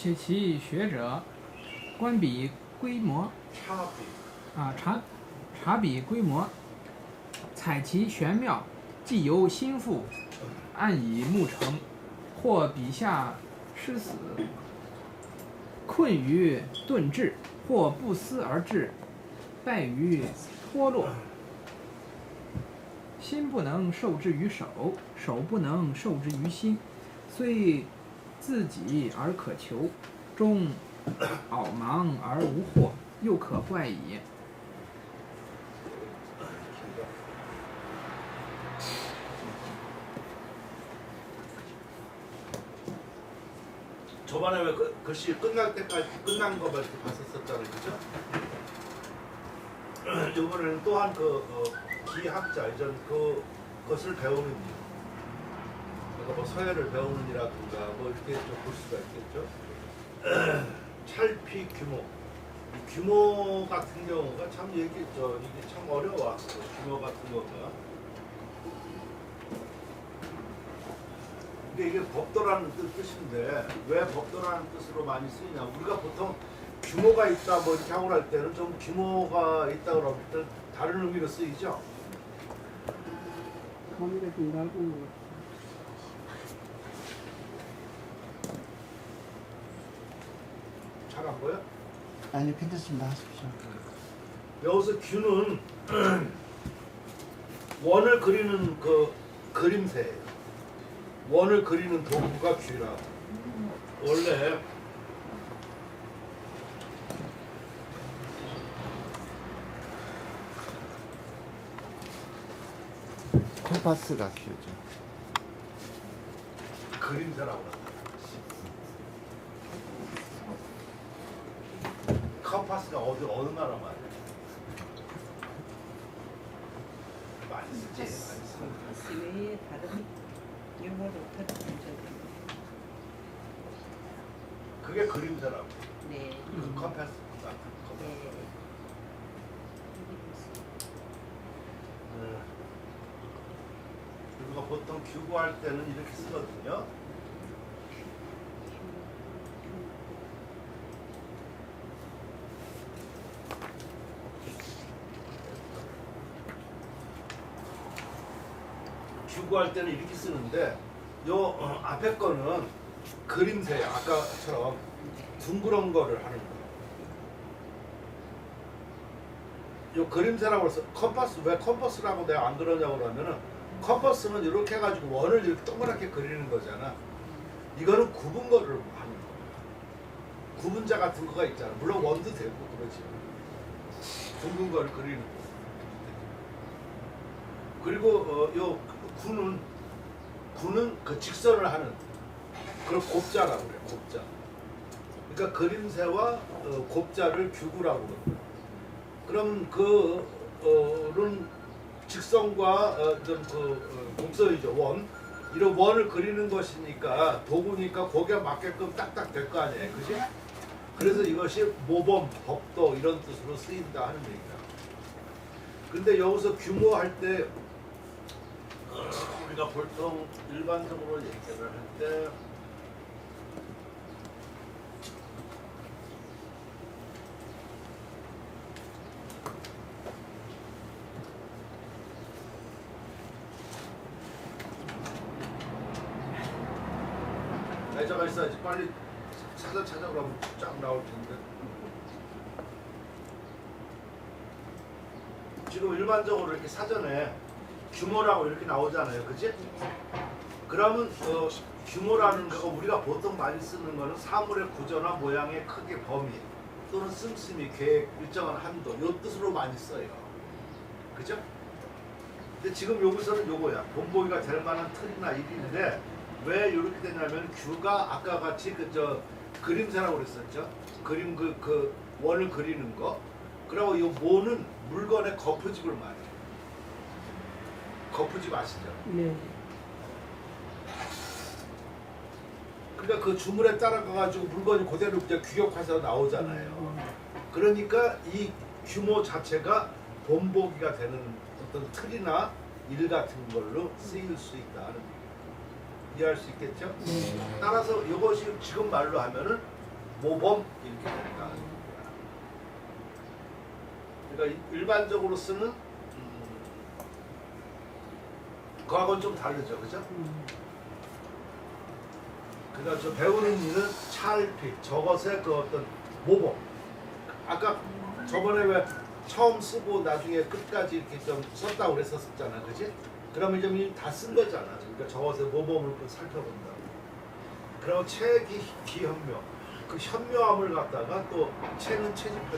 且其学者，观彼规模，察彼规模，采其玄妙，既由心腹，暗以目成，或笔下失死，困于顿至，或不思而至，败于脱落。心不能受之于手，手不能受之于心，虽自己而可求，终渺茫而无惑，又可怪矣。 저번에 왜 글씨 끝날 때까지 끝난 거만 이렇게 봤었잖아요, 그죠? 이번에는 또한 기학자 이전 그것을 배우는 일, 그러니까 뭐 서예를 배우는 일이라든가 뭐 이렇게 좀 볼 수가 있겠죠. 찰피 규모, 이 규모 같은 경우가 참 이게 참 어려워. 규모 같은 경우가. 근데 이게 법도라는 뜻인데 왜 법도라는 뜻으로 많이 쓰이냐? 우리가 보통 규모가 있다 뭐 이렇게 하고 할 때는 좀 규모가 있다 그러면 다른 의미로 쓰이죠. 범위가 좀 넓은 것 잘 안 보여? 아니 괜찮습니다. 하십시오. 여기서 규는 원을 그리는 그 그림새예요. 원을 그리는 도구가 규라. 원래 콤파스가 규죠. 그림새라고 한다. 컴파스가 어느 나라 말이야? 많이 쓰지. 많이 쓰. 외에 다른 용어로 어떻게 그게 그림새라고. 네. 그 컴파스. 네. 우리가 보통 규구할 때는 이렇게 쓰거든요. 규구할 때는 이렇게 쓰는데 요 앞에 거는 그림새야. 아까처럼 둥그런 거를 하는 거. 요 그림새라고 해서 컴파스, 왜 컴파스라고 내가 안 그러냐고 그러면은 컴파스는 이렇게 해가지고 원을 이렇게 동그랗게 그리는 거잖아. 이거는 굽은 거를 하는 거야. 구분자 같은 거가 있잖아. 물론 원도 되고 그러지. 둥근 거를 그리는 거. 그리고 요 구는 그 직선을 하는 그걸 곱자라고 그래. 곱자. 그러니까 그림새와 곱자를 규구라고 그러는 그럼 그는 직선과 곡선이죠. 원. 이런 원을 그리는 것이니까 도구니까 거기에 맞게끔 딱딱 될 거 아니에요. 그지? 그래서 이것이 모범, 법도 이런 뜻으로 쓰인다 하는 얘기다. 근데 여기서 규모할 때 우리가 보통 일반적으로 얘기를 할 때 애자가 있어야지. 빨리 찾아 그러면 쫙 나올 텐데. 지금 일반적으로 이렇게 사전에 규모라고 이렇게 나오잖아요. 그치? 그러면 규모라는 거가 우리가 보통 많이 쓰는 거는 사물의 구조나 모양의 크기, 범위 또는 씀씀이, 계획, 일정한 한도 요 뜻으로 많이 써요. 그죠? 근데 지금 여기서는 요거야. 본보기가 될 만한 틀이나 일인데 왜 이렇게 되냐면 규가 아까 같이 그림새라고 그랬었죠. 그림 그 원을 그리는 거. 그리고 이 모는 물건의 거푸집을 말해요. 거푸집 아시죠? 네. 그러니까 그 주문에 따라가가지고 물건이 그대로 이제 규격화해서 나오잖아요. 그러니까 이 규모 자체가 본보기가 되는 어떤 틀이나 일 같은 걸로 쓰일 수 있다 하는 이해할 수 있겠죠? 따라서 이것이 지금 말로 하면은 모범 이렇게 된다. 그러니까 일반적으로 쓰는 그하고는 좀 다르죠, 그죠? 그러니까 저 배우는 일은 찰피 저것의 그 어떤 모범. 아까 저번에 왜 처음 쓰고 나중에 끝까지 이렇게 좀 썼다고 그랬었잖아, 그지? 그러면 좀 다 쓴 거잖아. 그러니까 저것의 모범을 살펴본다. 그리고 체기현묘, 그 현묘함을 갖다가 또 체는 채집한다,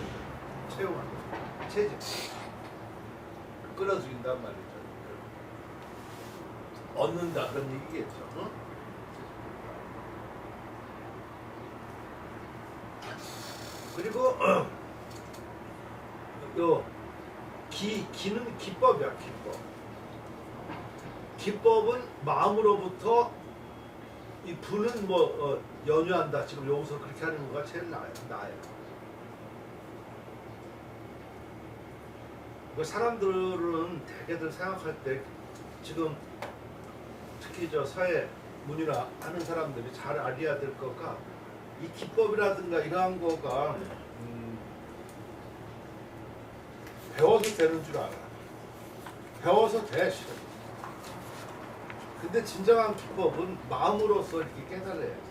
채용한다, 채집, 끌어들인단 말이죠. 얻는다 그런 얘기겠죠. 응? 그리고 요 기는 기법이야, 기법. 기법은 마음으로부터 이 부는 뭐 연유한다. 지금 여기서 그렇게 하는 거가 제일 나아요. 그 사람들은 대개들 생각할 때 지금 특히 저 서해 문이나 하는 사람들이 잘 알아야 될 거가 이 기법이라든가 이러한 거가 배워도 되는 줄 알아. 배워서 돼, 실은. 근데 진정한 기법은 마음으로서 이렇게 깨달아야지.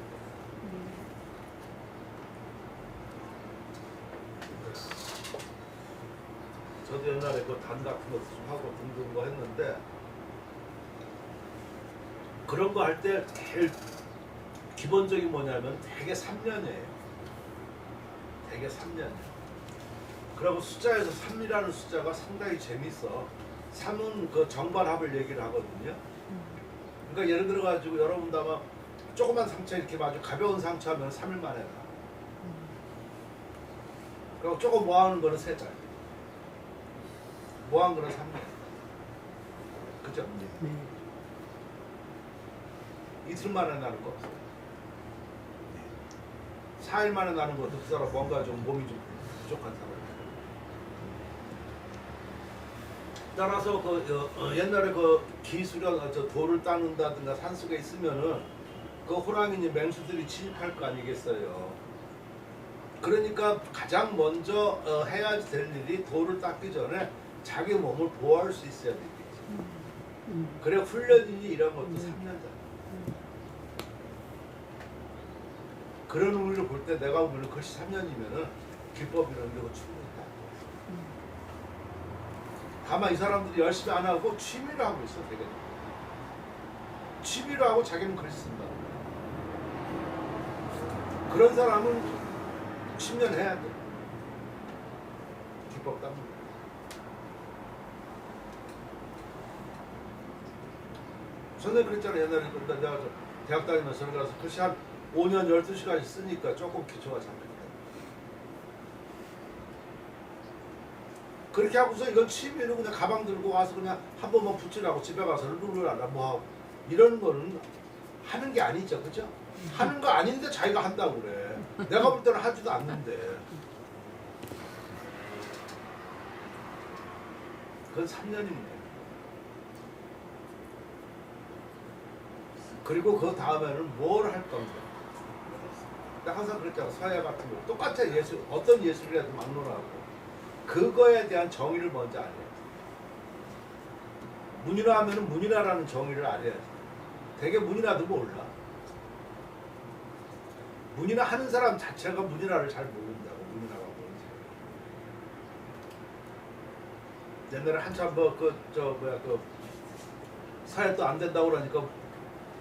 저도 옛날에 그 단 같은 것도 좀 하고 등등 거 했는데 그런 거 할 때 제일 기본적인 뭐냐면 대개 3년이에요. 대개 3년. 그리고 숫자에서 3이라는 숫자가 상당히 재밌어. 3은 그 정발합을 얘기를 하거든요. 그러니까 예를 들어 가지고 여러분도 아마 조그만 상처 이렇게 아주 가벼운 상처하면 3일 만에 나. 그리고 조금 모아하는 거는 3달. 모아한 거는 3년. 그죠? 네. 이틀 만에 나는 거 없어요. 4일 만에 나는 것도 그 사람 뭔가 좀 몸이 좀 부족한 사람. 따라서 그 옛날에 그 기수령 저 돌을 따는다든가 산속에 있으면은 그 호랑이니 맹수들이 침입할 거 아니겠어요. 그러니까 가장 먼저 해야 될 일이 돌을 닦기 전에 자기 몸을 보호할 수 있어야 되겠지. 그래 훈련이니 이런 것도 3년 전. 그런 의미를 볼 때 내가 보면 글씨 3년이면은 기법 이런 데가 충분하다. 다만 이 사람들이 열심히 안 하고 취미로 하고 있어, 되게. 취미로 하고 자기는 글씨 쓴다. 그런 사람은 10년 해야 돼. 기법 따면. 선생님 그랬잖아, 옛날에. 내가 대학 다니면서 가서 글씨 한 5년 12시간씩 쓰니까 조금 기초가 잡혔다. 그렇게 하고서 이건 취미로 그냥 가방 들고 와서 그냥 한 번만 붙이라고 집에 가서 룰을 알아 뭐 하고 이런 거는 하는 게 아니죠, 그죠? 하는 거 아닌데 자기가 한다고 그래. 내가 볼 때는 하지도 않는데. 그건 3년입니다. 그리고 그 다음에는 뭘 할 건가? 내가 항상 그랬잖아. 서예 같은 거 똑같아. 예술, 어떤 예술이라도 막론하고 그거에 대한 정의를 먼저 알아야지. 문인화 하면은 문인화라는 정의를 알아야지. 되게 문인화도 몰라. 문인화 하는 사람 자체가 문인화를 잘 모른다고. 문인화가 뭔지. 옛날에 한참 그 서예 또 안 된다고 그러니까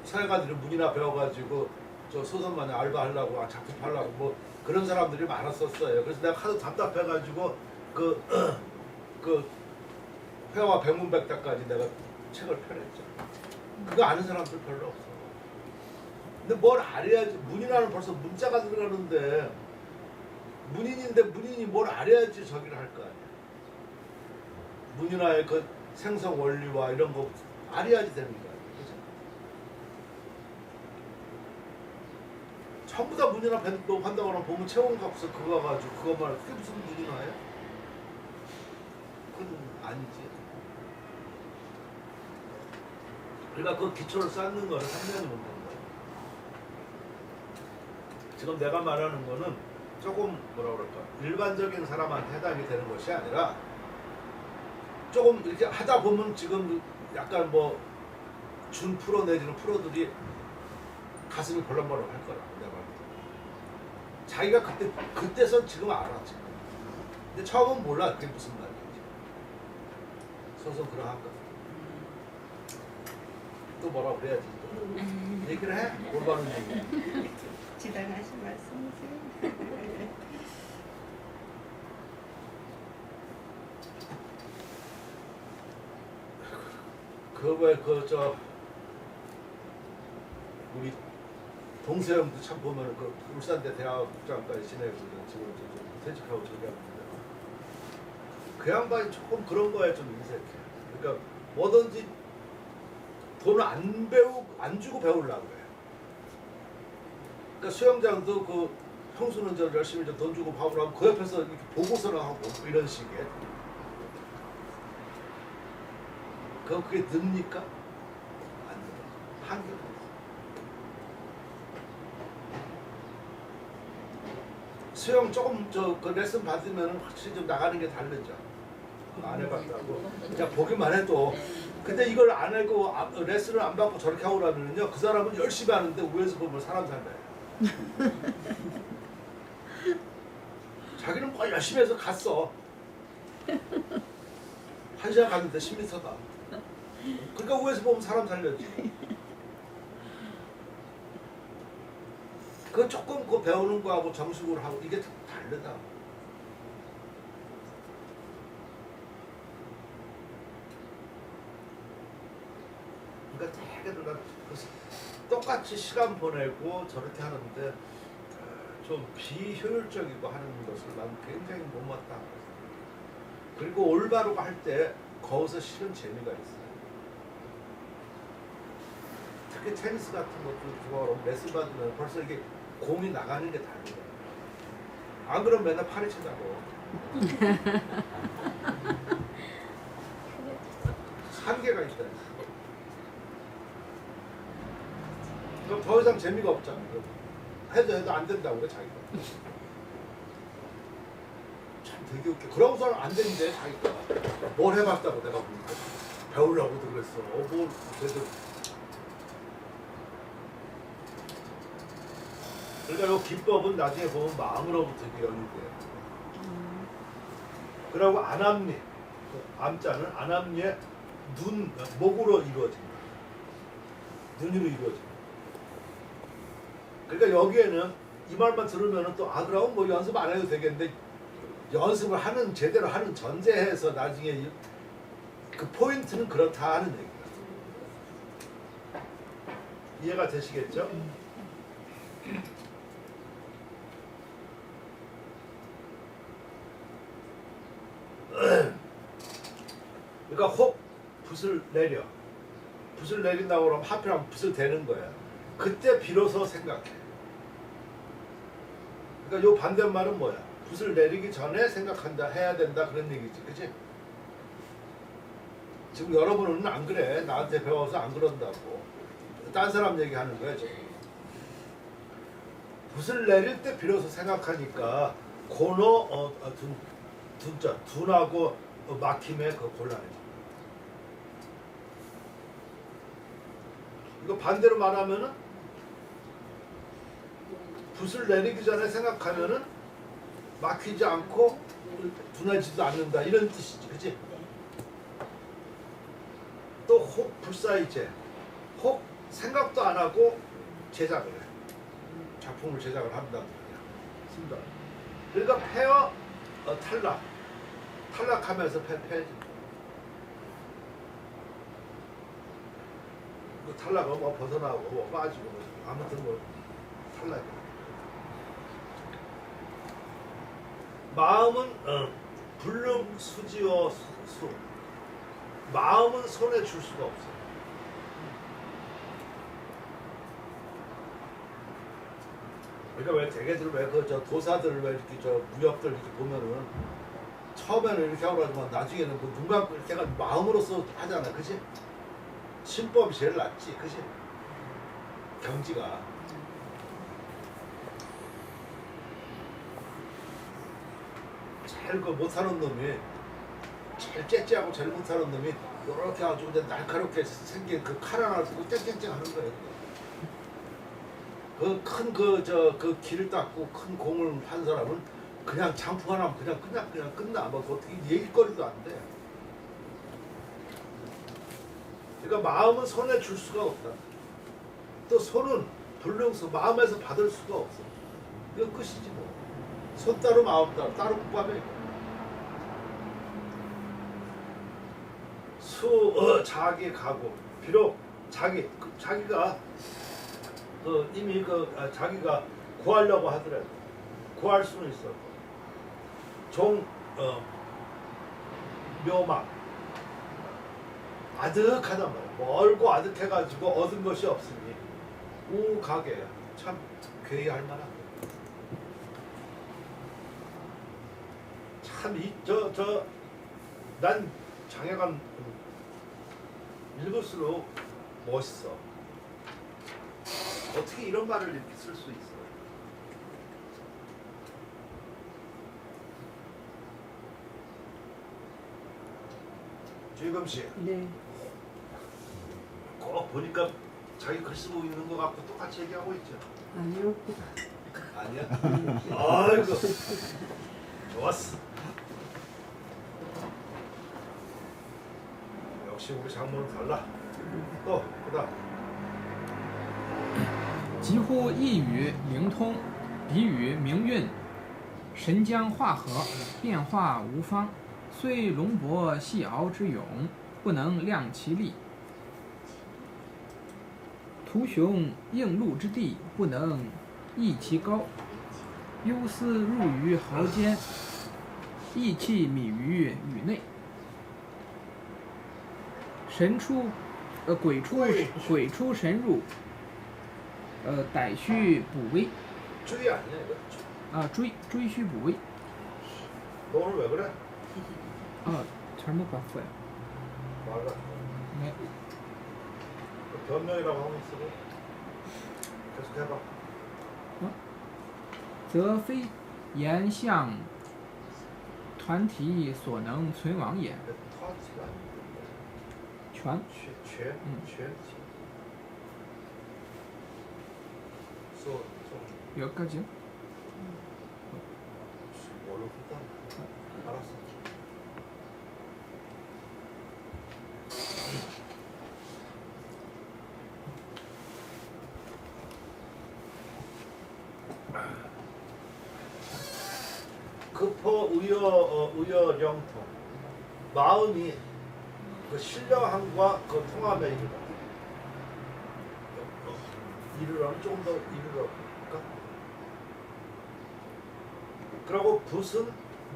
서예가들이 문인화 배워가지고 저 소설만에 알바하려고 작품 하려고 뭐 그런 사람들이 많았었어요. 그래서 내가 하도 답답해가지고 그 회화 백문백답까지 내가 책을 펴냈죠. 그거 아는 사람들 별로 없어. 근데 뭘 알아야지. 문인화는 벌써 문자가 들어가는데 문인인데 문인이 뭘 알아야지 저기를 할 거 아니야. 문인화의 그 생성 원리와 이런 거 알아야지 되는 거야. 전부 다 문인화 한다고 하면 보면 채원 갖고서 그거 가지고 그거만 그게 무슨 문인화예요? 그건 아니지. 그러니까 그 기초를 쌓는 거는 3년이면 되는 거야. 지금 내가 말하는 거는 조금 뭐라 그럴까 일반적인 사람한테 해당이 되는 것이 아니라 조금 이렇게 하다 보면 지금 약간 뭐 준 프로 내지는 프로들이 가슴이 벌렁벌렁 할 거라고 내가 말. 자기가 그때선 지금 알았지. 근데 처음은 몰라 그게 무슨 말인지. 서서 그러한 거. 또 뭐라고 그래야지 또. 얘기를 해. 올바른 얘기. 지당하신 말씀이세요? 그왜그저 우리 동서형도 참 보면 그 울산대 대학국장까지 지내고 지금 퇴직하고 저기 하는데 그 양반이 조금 그런 거에 좀 인색해. 그러니까 뭐든지 돈을 안 주고 배우려고 해. 그러니까 수영장도 그 평소는 저 열심히 돈 주고 밥을 하고 그 옆에서 이렇게 보고서는 하고 이런 식의. 그게 늡니까? 안 돼. 한계가 있어. 수영 조금 그 레슨 받으면 확실히 좀 나가는 게 다르죠. 안 해봤다고. 그냥 보기만 해도. 근데 이걸 안 하고 레슨을 안 받고 저렇게 하고 나면요, 그 사람은 열심히 하는데 위에서 보면 사람 살려요. 자기는 뭐 열심히 해서 갔어. 1시간 갔는데 10m가. 그러니까 위에서 보면 사람 살렸지. 그 조금 그 배우는 거하고 정식으로 하고 이게 다르다. 그러니까 되게 똑같이 시간 보내고 저렇게 하는데 좀 비효율적이고 하는 것을 난 굉장히 못마땅하고 그리고 올바르고 할 때 거기서 실은 재미가 있어요. 특히 테니스 같은 것도 좋아하고 레슨 받으면 벌써 이게 공이 나가는 게 다른 거야. 안 그러면 맨날 팔이 친다고. 한계가 있다. 그럼 더 이상 재미가 없잖아. 해도 안 된다고 그래 자기가. 참 되게 웃겨. 그러고서는 안 되는데 자기가 뭘 해봤다고 내가 보니까 배우려고도 그랬어. 뭐 제대로. 그러니까 이 기법은 나중에 보면 마음으로부터 연구돼요. 그리고 안암리, 암자는 안암리의 눈, 목으로 이루어집니다. 눈으로 이루어집니다. 그러니까 여기에는 이 말만 들으면 또 그럼 뭐 연습 안 해도 되겠는데 연습을 하는 제대로 하는 전제해서 나중에 그 포인트는 그렇다 하는 얘기예요. 이해가 되시겠죠? 그러니까 혹 붓을 내려. 붓을 내린다고 그러면 하필이면 붓을 대는 거야. 그때 비로소 생각해. 그러니까 요 반대말은 뭐야? 붓을 내리기 전에 생각한다, 해야 된다 그런 얘기지, 그치? 지금 여러분은 안 그래. 나한테 배워서 안 그런다고. 딴 사람 얘기하는 거야 지금. 붓을 내릴 때 비로소 생각하니까 고노 둔하고 막힘에 그 곤란해져. 이거 반대로 말하면은 붓을 내리기 전에 생각하면은 막히지 않고 둔하지도 않는다 이런 뜻이지, 그치? 또 혹 불사이제, 혹 생각도 안 하고 제작을 해. 작품을 제작을 한다는 거야. 쓴다. 그러니까 폐어 탈락하면서 패지. 뭐 탈락은 뭐 벗어나고 뭐 빠지고 뭐 아무튼 뭐 탈락이야. 마음은 불능 수지어 수. 마음은 손에 줄 수가 없어. 그러니까 왜 대개들 왜 그 저 도사들 왜 이렇게 저 무협들 이렇게 보면은 처음에는 이렇게 하고 하지만 나중에는 그 눈 감고 이렇게 해가 마음으로써 하잖아, 그치? 신법이 제일 낫지, 그치? 경지가. 제일 그 못하는 놈이 제일 째째하고 제일 못하는 놈이 이렇게 아주 그냥 날카롭게 생긴 그 칼 하나 들고 쨍쨍쨍 하는 거예요. 그 큰 그 길을 닦고 큰 공을 판 사람은 그냥 장풍 하나 하면 그냥 끝나. 뭐 어떻게 얘기거리도 안 돼. 그러니까 마음은 손에 줄 수가 없다. 또 손은 불능수 마음에서 받을 수가 없어. 이거 끝이지 뭐. 손 따로 마음 따로 국밥에 자기 가고 비록 자기가 이미 자기가 구하려고 하더라도 구할 수는 있어. 묘막 아득하단 말이야. 멀고 아득해가지고 얻은 것이 없으니 우가게 참 괴이할 만한 거야. 참 난 장애감 읽을수록 멋있어. 어떻게 이런 말을 이렇게 쓸 수 있어? 주희금 씨, 네. 꼭 보니까 자기 글 쓰고 있는 것 같고 똑같이 얘기하고 있죠. 아니요. 아니야? 아이고, 좋았어. 역시 우리 장모는 달라. 또 그다음. 几乎一语灵通，比喻明运，神将化合，变化无方。虽龙伯细敖之勇，不能量其力；图雄应陆之地，不能抑其高。忧思入于毫间，意气靡于宇内。鬼出神入，逮虚捕危， 追 아니야 이거? 追虚捕危。 너 오늘 왜 그래? 잘못 봤어요. 말라. 네. 변명이라고 하고 있어. 계속 해봐. 则非言向团体所能存亡也。 터치가 아니고. 全 죄. 좀 여기까지요? 뭘로 했다? 알았어. 급호 우여령통 마음이 그 신령함과 그 통함에 이르러는 조금 더 이르러까? 그리고 붓은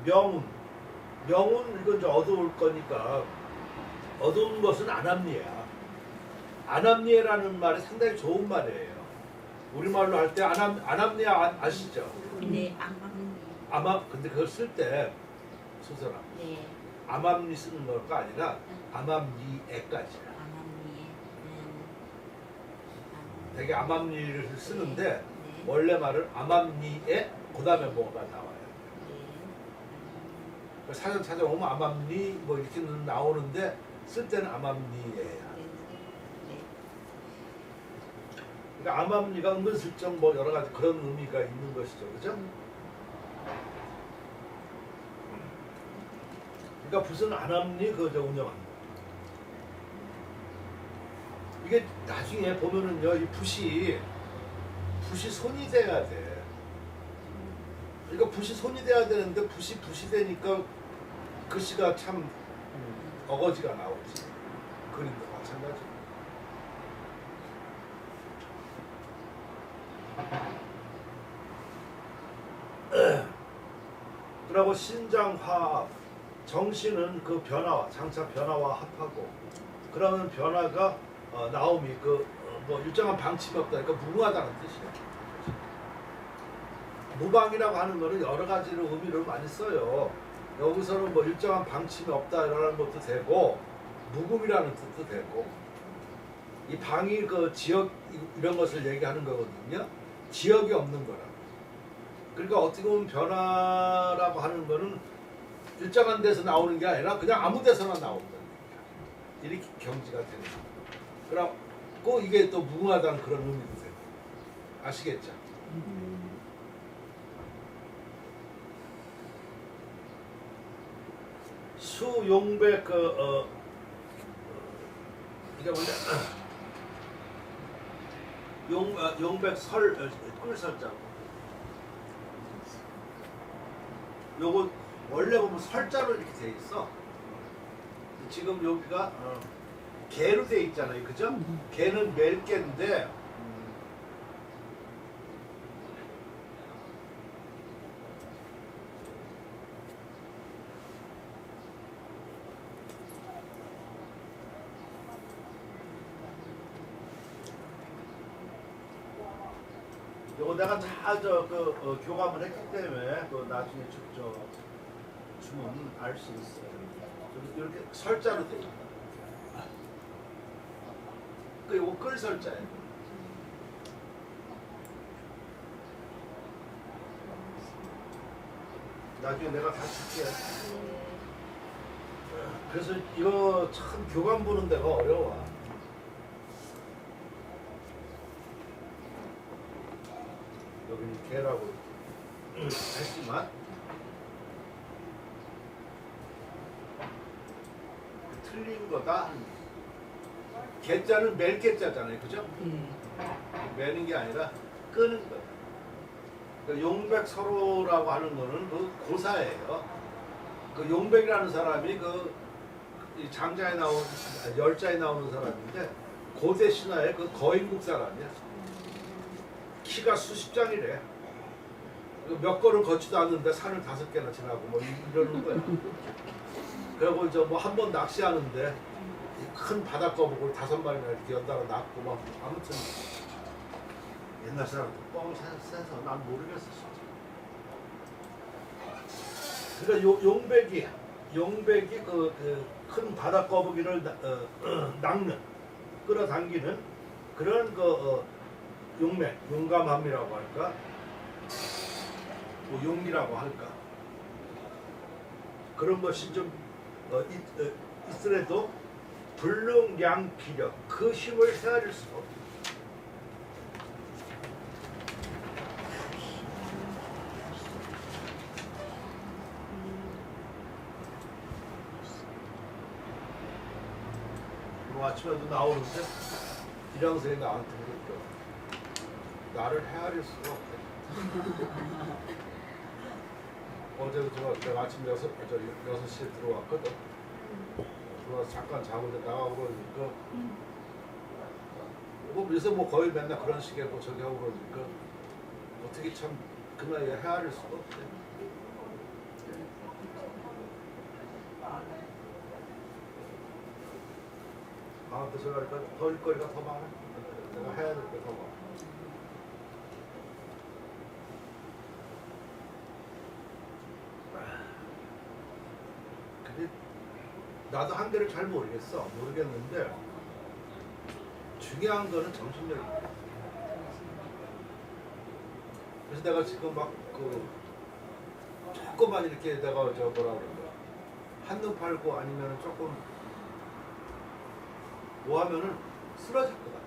명운 이건 이제 어두울 거니까 어두운 것은 안합리야. 안합리라는 말이 상당히 좋은 말이에요. 우리말로 할 때 안합리야 아시죠? 네. 근데 그걸 쓸 때 소설아. 네. 암암리 쓰는 거가 아니라 암암리에까지야. 되게 암암리를 쓰는데 네. 원래 말은 암암리에 그다음에 뭐가 나와요. 사전 찾아오면 암암리 뭐 이렇게 나오는데 쓸 때는 암암리에야. 그러니까 암암리가 은근슬쩍 뭐 여러 가지 그런 의미가 있는 것이죠, 그죠? 그러니까 붓은 안암리 그저 운영하는 거. 이게 나중에 보면은요, 이 붓이 손이 돼야 돼. 그러니까 붓이 손이 돼야 되는데 붓이 되니까 글씨가 참 어거지가 나오지. 그림도 마찬가지. 그리고 신장화합, 정신은 그 변화와 장차 변화와 합하고, 그러면 변화가 나옴이 뭐 일정한 방침이 없다. 그러니까 무궁하다는 뜻이야. 무방이라고 하는 거는 여러 가지로 의미를 많이 써요. 여기서는 뭐 일정한 방침이 없다라는 것도 되고, 무금이라는 뜻도 되고, 이 방이 그 지역 이런 것을 얘기하는 거거든요. 지역이 없는 거라. 그러니까 어떻게 보면 변화라고 하는 거는 일정한 데서 나오는 게 아니라 그냥 아무 데서나 나온다. 이렇게 경지가 되는 거예요. 그래갖고 이게 또 무궁하다는 그런 의미도 돼요. 아시겠죠? 수용백 이게 뭐냐? 용백 꿀설자. 요거 원래 보면 설자로 이렇게 돼 있어. 지금 여기가 개로 돼 있잖아요, 그죠? 개는 멜개인데 요거 내가 다 교감을 했기 때문에 또 나중에 주면 알 수 있어요. 이렇게 설자로 돼 있다. 그 요거 끌 설자예요. 나중에 내가 다시 줄게. 그래서 이거 참 교감 보는 데가 어려워. 여기는 개라고 했지만 틀린 거다. 개자는 멜 개자잖아요, 그죠? 매는 게 아니라 끄는 거예요. 그러니까 용백서로라고 하는 거는 그 고사예요. 그 용백이라는 사람이 이 장자에 나온 열자에 나오는 사람인데 고대 신화의 그 거인국 사람이야. 키가 수십 장이래. 몇 걸음 걷지도 않는데 산을 5개나 지나고 뭐 이러는 거야. 그리고 이제 뭐 한 번 낚시하는데 큰 바닷거북을 5마리나 이렇게 연달아 낚고 막 아무튼 옛날 사람들 뻥 세서 난 모르겠어 진짜. 그러니까 용백이 큰 바닷거북이를 낚는 끌어당기는 그런 용감함이라고 할까, 뭐 용기라고 할까, 그런 것이 좀 있으래도 불능량기력 그 힘을 헤아릴 수가 없다. 아침에도 나오는데 기량생이 나한테 그랬죠. 나를 헤아릴 수가 없대. 어제도 내가 아침 6시에 들어왔거든. 들어와서 잠깐 자고 나가고 그러니까 요새 뭐 거의 맨날 그런 식의 뭐 저기 하고 그러니까 어떻게 참 그 나이에 헤아릴 수가 없대. 나한테 생각하니까 더 일거리가 더 많아. 내가 해야 될 게 더 많아. 근데 나도 한계를 잘 모르겠는데 중요한 거는 정신력이야. 그래서 내가 지금 막 조금만 이렇게 내가 뭐라 그럴까 한눈 팔고 아니면 조금 뭐 하면은 쓰러질 것 같아.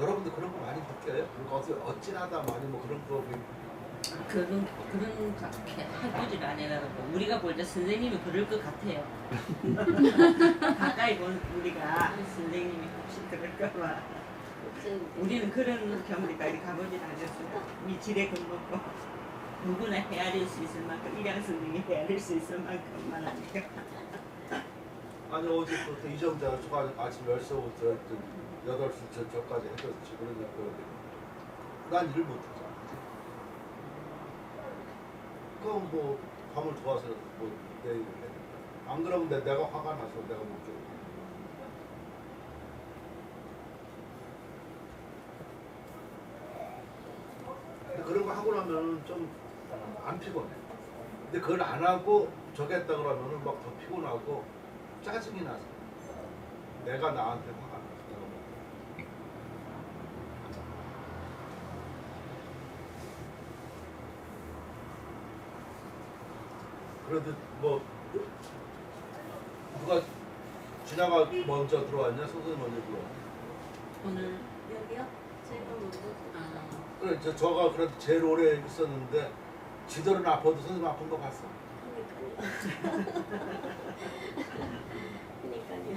여러분들 그런 거 많이 느껴요? 어찌나다 많이 뭐 그런 거 그런 학교질 안 해가지고 우리가 볼 때 선생님이 그럴 것 같아요. 가까이 본 우리가 선생님이 혹시 그럴까봐. 우리는 그런 경우까지 가보진 않았어요. 미칠에 겁먹고 누구나 헤아릴 수 있을 만큼 일양 선생님이 헤아릴 수 있을 만큼만 하니까. 아니 어제부터 이정자가 아침 10시부터 8시 저까지 해줬지. 그러니까 난 일을 못하잖아. 그럼 뭐 밤을 도와서 뭐 내일을 해. 안 그러면 내가 화가 나서 내가 못 줘. 근데 그런 거 하고 나면은 좀 안 피곤해. 근데 그걸 안 하고 저기 했다 그러면은 막 더 피곤하고 짜증이 나서 내가 나한테 화가 나서 그래도 뭐 누가 진아가 먼저 들어왔냐? 선생님 먼저 들어왔냐? 오늘 여기요? 제가 먼저 그래 저가 그래도 제일 오래 있었는데 지들은 아파도 선생님 아픈 거 봤어. 그러니까요. 그러니까요.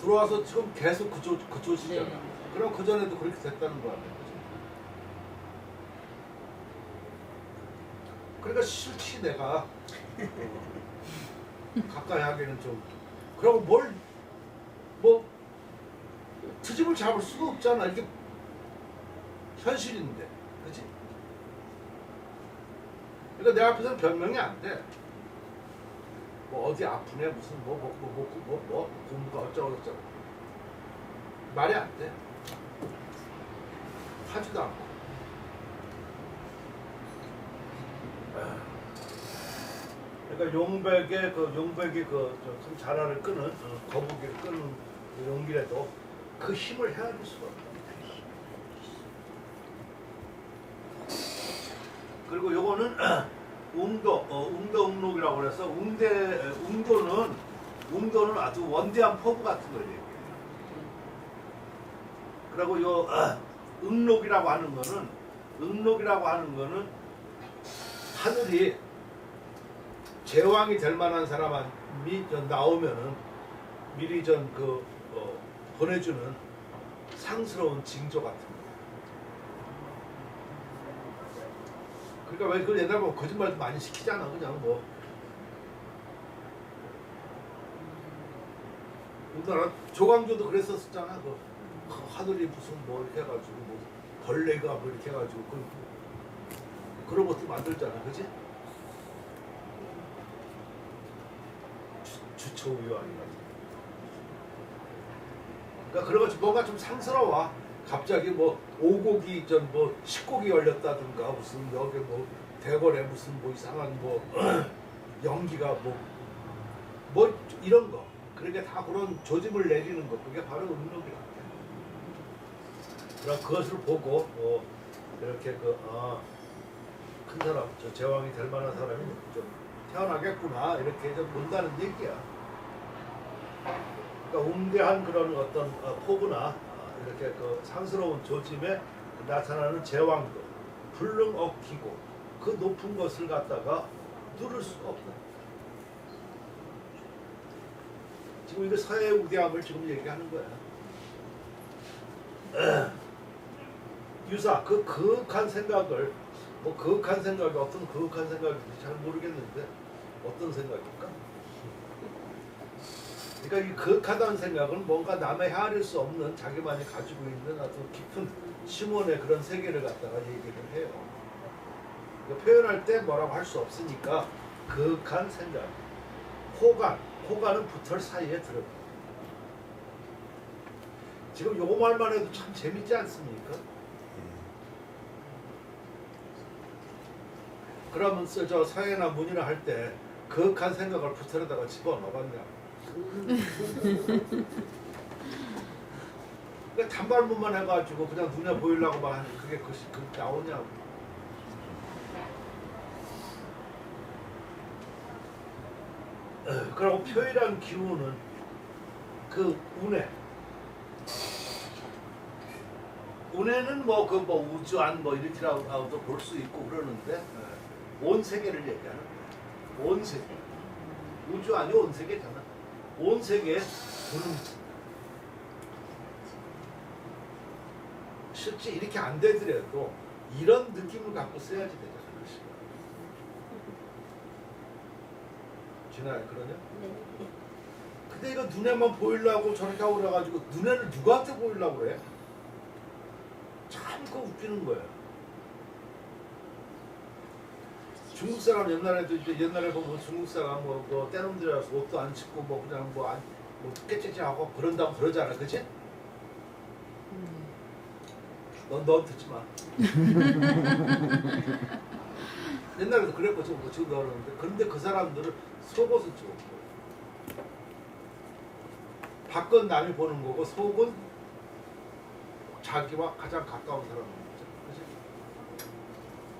들어와서 지금 계속 그조시잖아. 네. 그럼 그 전에도 그렇게 됐다는 거야. 그러니까 싫지 내가 가까이 하기는 좀. 그러고 뭐 트집을 잡을 수가 없잖아. 이게 현실인데, 그렇지? 그러니까 내 앞에서는 변명이 안 돼. 뭐 어디 아프네 무슨 뭐 공부가 어쩌고 말이 안 돼. 하지도 않고. 그러니까 용백이 좀 자라를 끄는 거북이를 끄는 그 용기라도 그 힘을 헤아릴 수가 없다. 그리고 요거는 웅도웅록이라고 그래서 웅도는 아주 원대한 포부 같은 걸 얘기해요. 그리고 요 응록이라고 하는 거는 하늘이 제왕이 될 만한 사람이 나오면은 미리 보내주는 상스러운 징조 같은 거. 그러니까 왜 그걸 옛날에 보면 거짓말도 많이 시키잖아. 그냥 뭐 우리나라 조광조도 그랬었잖아. 하늘이 무슨 뭐 이렇게 해가지고 뭐 벌레가 뭐 이렇게 해가지고 그런 것도 만들잖아. 그지? 주초위왕이라고. 그러니까 그런 거 뭔가 좀 상스러워. 갑자기 뭐 오곡이 뭐 식곡이 열렸다든가 무슨 여기 뭐 대궐에 무슨 뭐 이상한 뭐 연기가 뭐 이런 거. 그러니까 다 그런 조짐을 내리는 거. 그게 바로 음력이라. 그럼 그것을 보고 이렇게 큰 사람, 제왕이 될 만한 사람이 좀 태어나겠구나 이렇게 좀 본다는 얘기야. 그러니까 웅대한 그런 어떤 포부나 이렇게 상스러운 조짐에 나타나는 제왕도 불능 억히고 그 높은 것을 갖다가 누를 수가 없다. 지금 이거 서해의 우대함을 지금 얘기하는 거야. 유사 그 그윽한 생각을 그윽한 생각이 어떤 그윽한 생각인지 잘 모르겠는데 어떤 생각일까? 그러니까 이 그윽하다는 생각은 뭔가 남의 헤아릴 수 없는 자기만이 가지고 있는 아주 깊은 심원의 그런 세계를 갖다가 얘기를 해요. 그러니까 표현할 때 뭐라고 할 수 없으니까 그윽한 생각. 호간은 붙을 사이에 들어가. 지금 요거 말만 해도 참 재밌지 않습니까? 그러면 저 서예나 문이나 할 때 그윽한 생각을 붙여다가 집어넣었냐? 그러니까 단발문만 해가지고 그냥 눈에 보이려고만 하는 그게 그렇게 나오냐고. 그리고 표이란 기운은 그 운해는 우주안 이렇게라고도 볼 수 있고 그러는데 온 세계를 얘기하는 거야. 온 세계. 우주안이 온 세계잖아. 온 세계에 부는 실제 이렇게 안 되더라도 이런 느낌을 갖고 써야지 되잖아. 진아야 그러냐? 네. 근데 이거 눈에만 보이려고 저렇게 하고 그래가지고 눈에는 누구한테 보이려고 그래? 참 그거 웃기는 거야. 중국 사람 옛날에 보면 중국 사람 떼놈들이라서 옷도 안 씻고 그냥 깨째째 하고 그런다고 그러잖아, 그치? 넌 듣지 마. 옛날에도 그랬고 지금도 그러는데 그런데 그 사람들은 속옷을 입고 밖은 남이 보는 거고 속은 자기와 가장 가까운 사람인 거죠. 그치?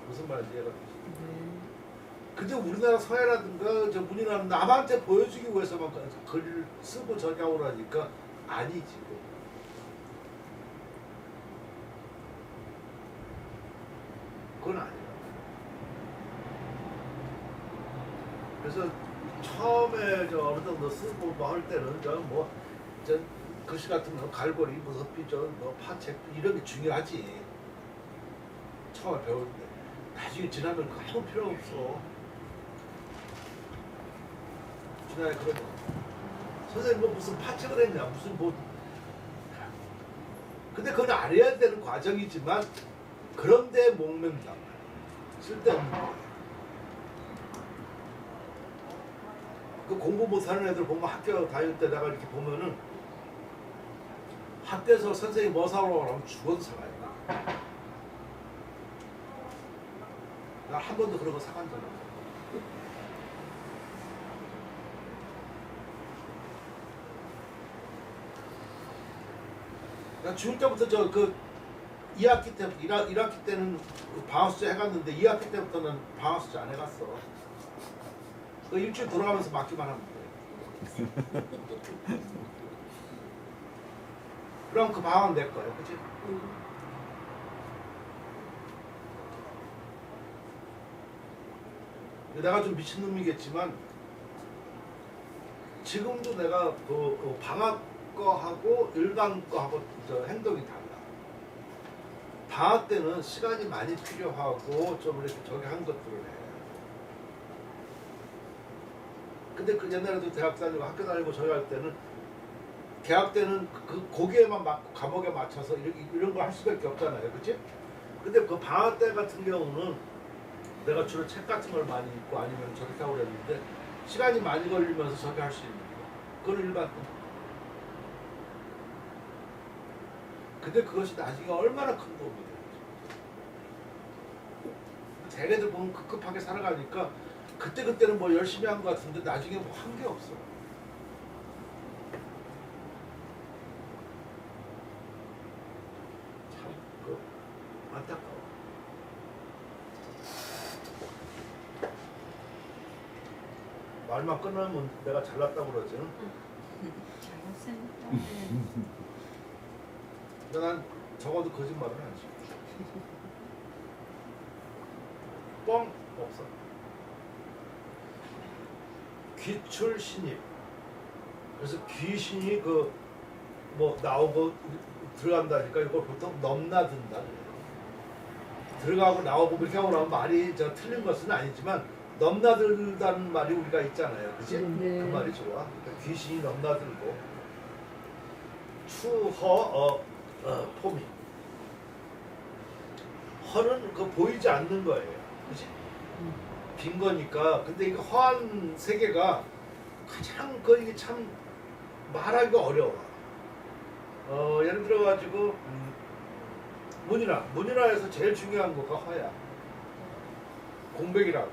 무슨 말인지 이해가 되지? 근데 우리나라 서해라든가 저 문이라는 남한테 보여주기 위해서만 글을 쓰고 저기 하고 그러니까 아니지. 그건 아니야. 그래서 처음에 저 어느 정도 쓰고 뭐 할 때는 저 글씨 같은 거 갈고리, 무섭피, 뭐 파책 이런 게 중요하지. 처음에 배울 때. 나중에 지나면 그거 아무 필요 없어. 지나야 그런 거. 선생님 뭐 무슨 파책을 했냐, 무슨 뭐. 근데 그건 알아야 되는 과정이지만 그런데 목맨다. 쓸데없는 거. 그 공부 못하는 애들 보면 학교 다닐 때 내가 이렇게 보면은 학교에서 선생님 뭐 사오라고 하면 죽어도 사가야 돼. 나 한 번도 그런 거 사간 적 없어. 나 중일 때부터 저 그 2학기 때부터 1학기 때는 방학 숙제 해갔는데 2학기 때부터는 방학 숙제 안 해갔어. 그 일주일 돌아가면서 맞기만 하면 돼. 그럼 그 방학은 내 거야, 그치? 내가 좀 미친놈이겠지만 지금도 내가 그 방학 거하고 일반 거하고 저 행동이 달라. 방학 때는 시간이 많이 필요하고 좀 이렇게 저기 한 것들을 해. 근데 그 옛날에도 대학 다니고 학교 다니고 저기 할 때는 대학 때는 그 거기에만 맞고 과목에 맞춰서 이런 걸 할 수밖에 없잖아요, 그치? 근데 그 방학 때 같은 경우는 내가 주로 책 같은 걸 많이 읽고 아니면 저렇게 하고 그랬는데 시간이 많이 걸리면서 저기 할 수 있는 거. 그건 일반. 근데 그것이 나중에 얼마나 큰 도움이 되는지. 대개들 보면 급급하게 살아가니까 그때는 뭐 열심히 한 것 같은데 나중에 뭐 한 게 없어. 참, 안타까워. 말만 끝나면 내가 잘났다고 그러지. 잘못했다. 근데 난 적어도 거짓말은 안 해. 뻥 없어. 귀출 신입. 그래서 귀신이 그 뭐 나오고 들어간다니까 이걸 보통 넘나든다. 들어가고 나오고 이렇게 하고 나면 말이 저 틀린 것은 아니지만 넘나들다는 말이 우리가 있잖아요, 그치? 네. 그 말이 좋아. 그러니까 귀신이 넘나들고 추허 포미. 허는 그 보이지 않는 거예요, 그치? 빈 거니까. 근데 이거 허한 세계가 가장 이게 참 말하기가 어려워. 예를 들어 가지고 문이라에서 제일 중요한 거가 허야. 공백이라고.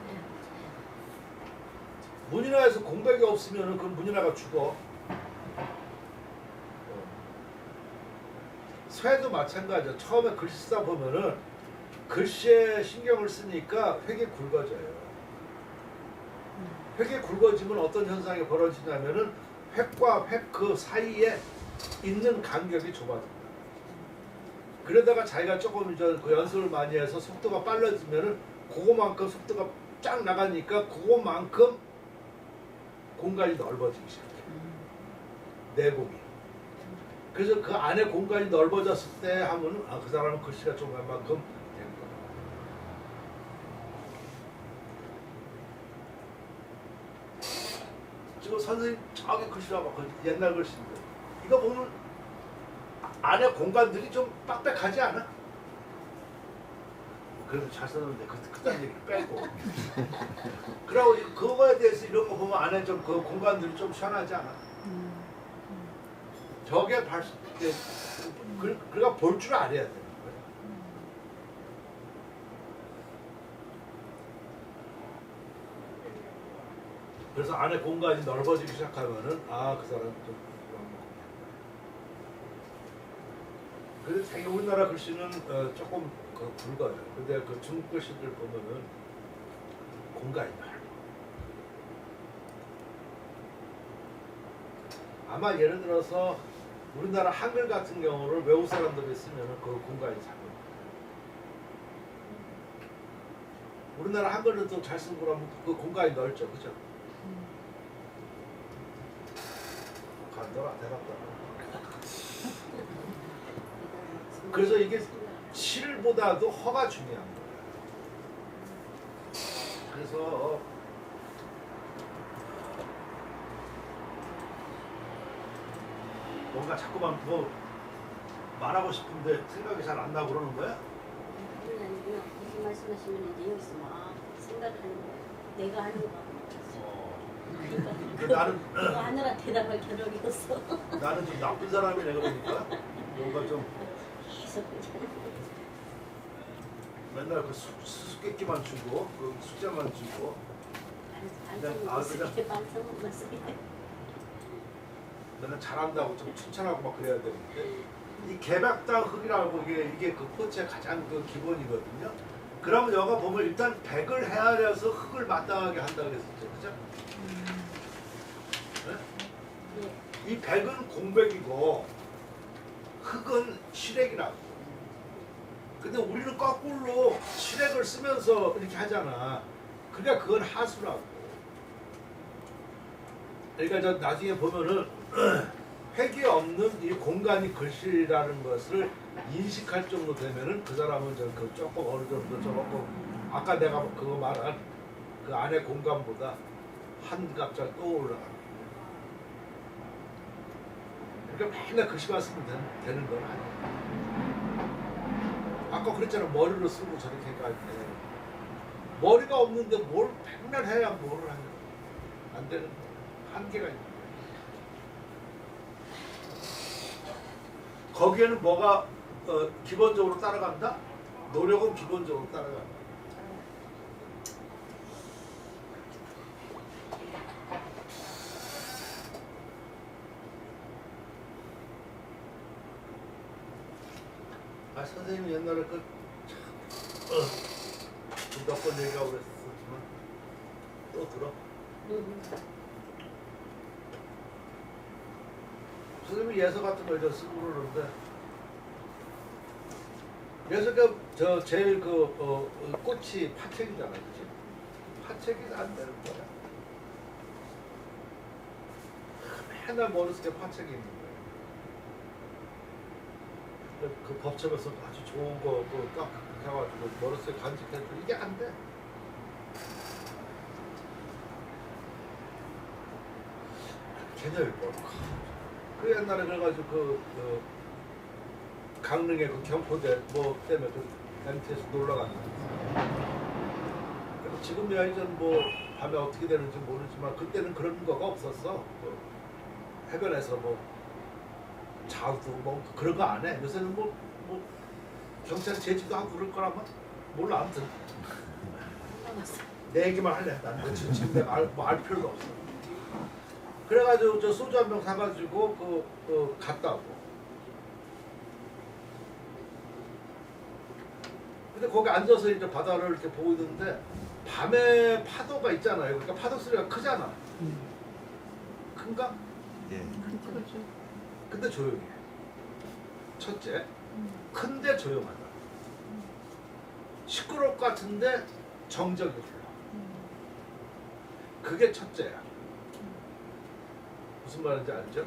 문이라에서 공백이 없으면은 그 문이라가 죽어. 서해도 마찬가지야. 처음에 글씨 쓰다 보면은 글씨에 신경을 쓰니까 획이 굵어져요. 획이 굵어지면 어떤 현상이 벌어지냐면은 획과 획 그 사이에 있는 간격이 좁아진다. 그러다가 자기가 조금 그 연습을 많이 해서 속도가 빨라지면은 그거만큼 속도가 쫙 나가니까 그거만큼 공간이 넓어지기 시작해. 내공이. 그래서 그 안에 공간이 넓어졌을 때 하면은 그 사람은 글씨가 좀 얼마큼 된 거야. 지금 선생님 저기 글씨라고 옛날 글씨인데 이거 보면 안에 공간들이 좀 빡빡하지 않아? 그래도 잘 썼는데 그딴 얘기 빼고 그러고 그거에 대해서 이런 거 보면 안에 좀 그 공간들이 좀 시원하지 않아? 저게 발수 그러니까 볼 줄 알아야 되는 거야. 그래서 안에 공간이 넓어지기 시작하면은 그 사람 좀 그래서 자기 우리나라 글씨는 조금 굵어요. 근데 그 중국 글씨들 보면은 공간이 넓어. 아마 예를 들어서 우리나라 한글 같은 경우를 외국 사람들이 쓰면은 그 공간이 작아요. 우리나라 한글은 또 잘 쓰고 그러면 그 공간이 넓죠, 그죠? 간더라 대답더라. 그래서 이게 실보다도 허가 중요한 거예요. 그래서 뭔가 자꾸만 뭐 말하고 싶은데 생각이 잘 안 나고 그러는 거야? 그건 아니고요. 무슨 말씀하시면 이제 여기서 막 생각하는 거예요. 내가 하는 거. 그러니까 나는 그거 하느라 대답할 겨를이 없어. 나는 좀 나쁜 사람이네 그러니까 뭔가 좀 계속 그냥. 맨날 그 수수께끼만 주고 그 숙제만 주고 반성만 쓰게 반성만 쓰게. 맨날 잘한다고 좀 칭찬하고 막 그래야 되는데 이 개박당 흙이라고 이게 그 코치의 가장 그 기본이거든요. 그러면 여가 보면 일단 100을 헤아려서 흙을 마땅하게 한다 그랬었죠, 그죠? 네? 이 100은 공백이고 흙은 실액이라고. 근데 우리는 거꾸로 실액을 쓰면서 이렇게 하잖아. 그러니까 그건 하수라고. 그러니까 저 나중에 보면은 획이 없는 이 공간이 글씨라는 것을 인식할 정도 되면은 그 사람은 그 조금 어느 정도 조금 아까 내가 그거 말한 그 안의 공간보다 한 값짝 떠올라가. 그러니까 맨날 글씨만 쓰면 되는 건 아니야. 아까 그랬잖아. 머리로 쓰고 저렇게 할 때. 머리가 없는데 뭘 맨날 해야 뭐를 하냐. 안 되는 거야. 한계가 있는 거야. 거기에는 뭐가 기본적으로 따라간다? 노력은 기본적으로 따라간다. 아 선생님이 옛날에 몇 번 얘기하고 그랬었지만 또 들어. 선생님이 예서 같은 걸 쓰고 그러는데 예서가 저 제일 꽃이 파책이잖아, 그치? 파책이 안 되는 거야. 맨날 머릿속에 파책이 있는 거야. 그 법정에서 아주 좋은 거 딱 해가지고 머릿속에 간직해도 이게 안 돼. 개념이 뭐야. 그 옛날에 그래가지고 강릉에 그 경포대 뭐 때문에 그 MT에서 놀러 갔는데 지금이야 이제는 뭐 밤에 어떻게 되는지 모르지만 그때는 그런 거가 없었어. 뭐 해변에서 뭐 자우도 뭐 그런 거 안 해. 요새는 뭐 경찰 제지도 하고 그럴 거라면 몰라. 아무튼 내 얘기만 할래. 난 지금 내가 알 필요도 없어. 그래가지고 저 소주 한 병 사가지고 갔다 오고. 근데 거기 앉아서 이제 바다를 이렇게 보고 있는데 밤에 파도가 있잖아요. 그러니까 파도 소리가 크잖아. 큰가? 예. 근데 조용해. 첫째, 큰데 조용하다. 시끄러울 것 같은데 정적이 흘러. 그게 첫째야. 무슨 말인지 알죠?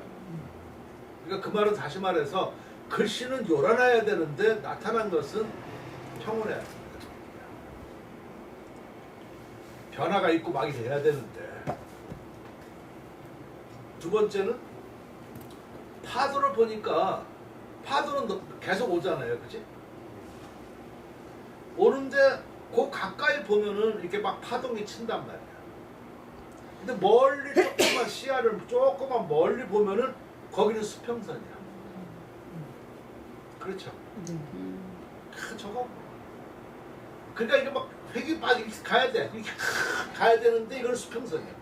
그러니까 그 말은 다시 말해서 글씨는 요란해야 되는데 나타난 것은 평온해야 됩니다. 변화가 있고 막 이래야 되는데. 두 번째는 파도를 보니까 파도는 계속 오잖아요, 그치? 오는데 그 가까이 보면은 이렇게 막 파동이 친단 말이야. 근데 멀리 조금만 시야를 조금만 멀리 보면은 거기는 수평선이야. 그렇죠? 저거. 그러니까 이게 막 획이 빠지게 가야 돼. 이렇게 가야 되는데 이건 수평선이야.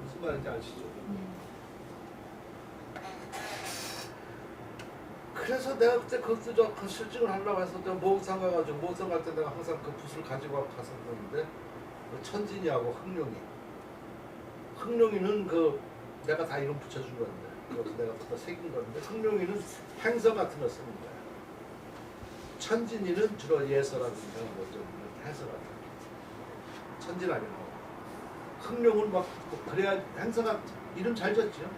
무슨 말인지 아시죠? 그래서 내가 그때 그것도 그 실증을 하려고 해서 저 모험산 가가지고 모험산 갈 때 내가 항상 그 붓을 가지고 갔었는데 그 천진이하고 흑룡이. 흑룡이는 그 내가 다 이름 붙여준 건데 그것도 내가 다 새긴 건데 흥룡이는 행서 같은 거 쓰는 거야. 천진이는 주로 예서라든가 뭐좀 해서 같은 거. 천진하게 나와. 흥룡은 막 그래야 행서가 이름 잘 졌죠.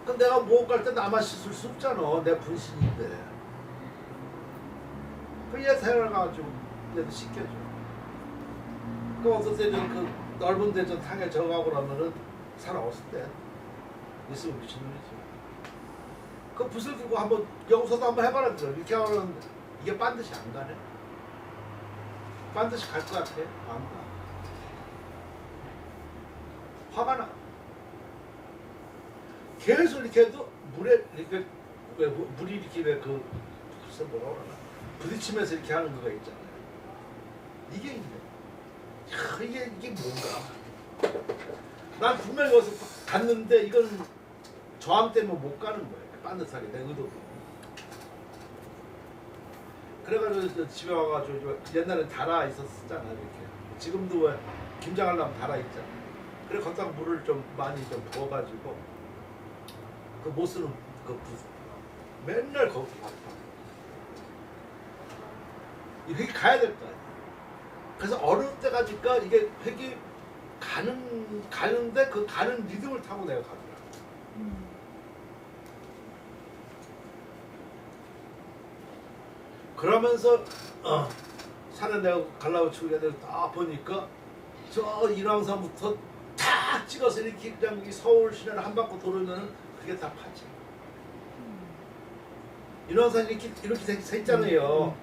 그 내가 모험 갈 때 나만 씻을 수 없잖아. 내 분신인데. 그 예사를 가지고 내도 씻겨줘. 그 어떤 대전 그 넓은 대전 탕에 들어가고 나면은 사람 없을 때 있으면 미친놈이지. 그 붓을 들고 한번 영서도 한번 해봐라 그래. 이렇게 하면 이게 반드시 안 가네. 반드시 갈 것 같아. 안 가. 화가 나. 계속 이렇게 해도 물에 이렇게 왜 물이 이렇게 왜그 글쎄 뭐라 그러나 부딪히면서 이렇게 하는 거가 있잖아요. 이게 있네. 야, 이게 뭔가. 난 분명히 여기서 갔는데 이건 저항 때문에 못 가는 거예요. 반듯하게 내 의도도. 그래가지고 집에 와가지고 옛날에 달아 있었잖아 이렇게. 지금도 왜 김장하려면 달아 있잖아. 그래 거기다 물을 좀 많이 좀 부어가지고 그 못 쓰는 그 붓 맨날 거기 이게 가야 될 거 아니야. 그래서 어느 때 가니까 이게 획이 가는데 그 가는 리듬을 타고 내가 가더라. 그러면서 산에 내가 가려고 치고 애들 딱 보니까 저 일왕산부터 탁 찍어서 이렇게 그냥 이 서울 시내를 한 바퀴 돌으면은 그게 다 파지. 일왕산 이렇게 돼 있잖아요.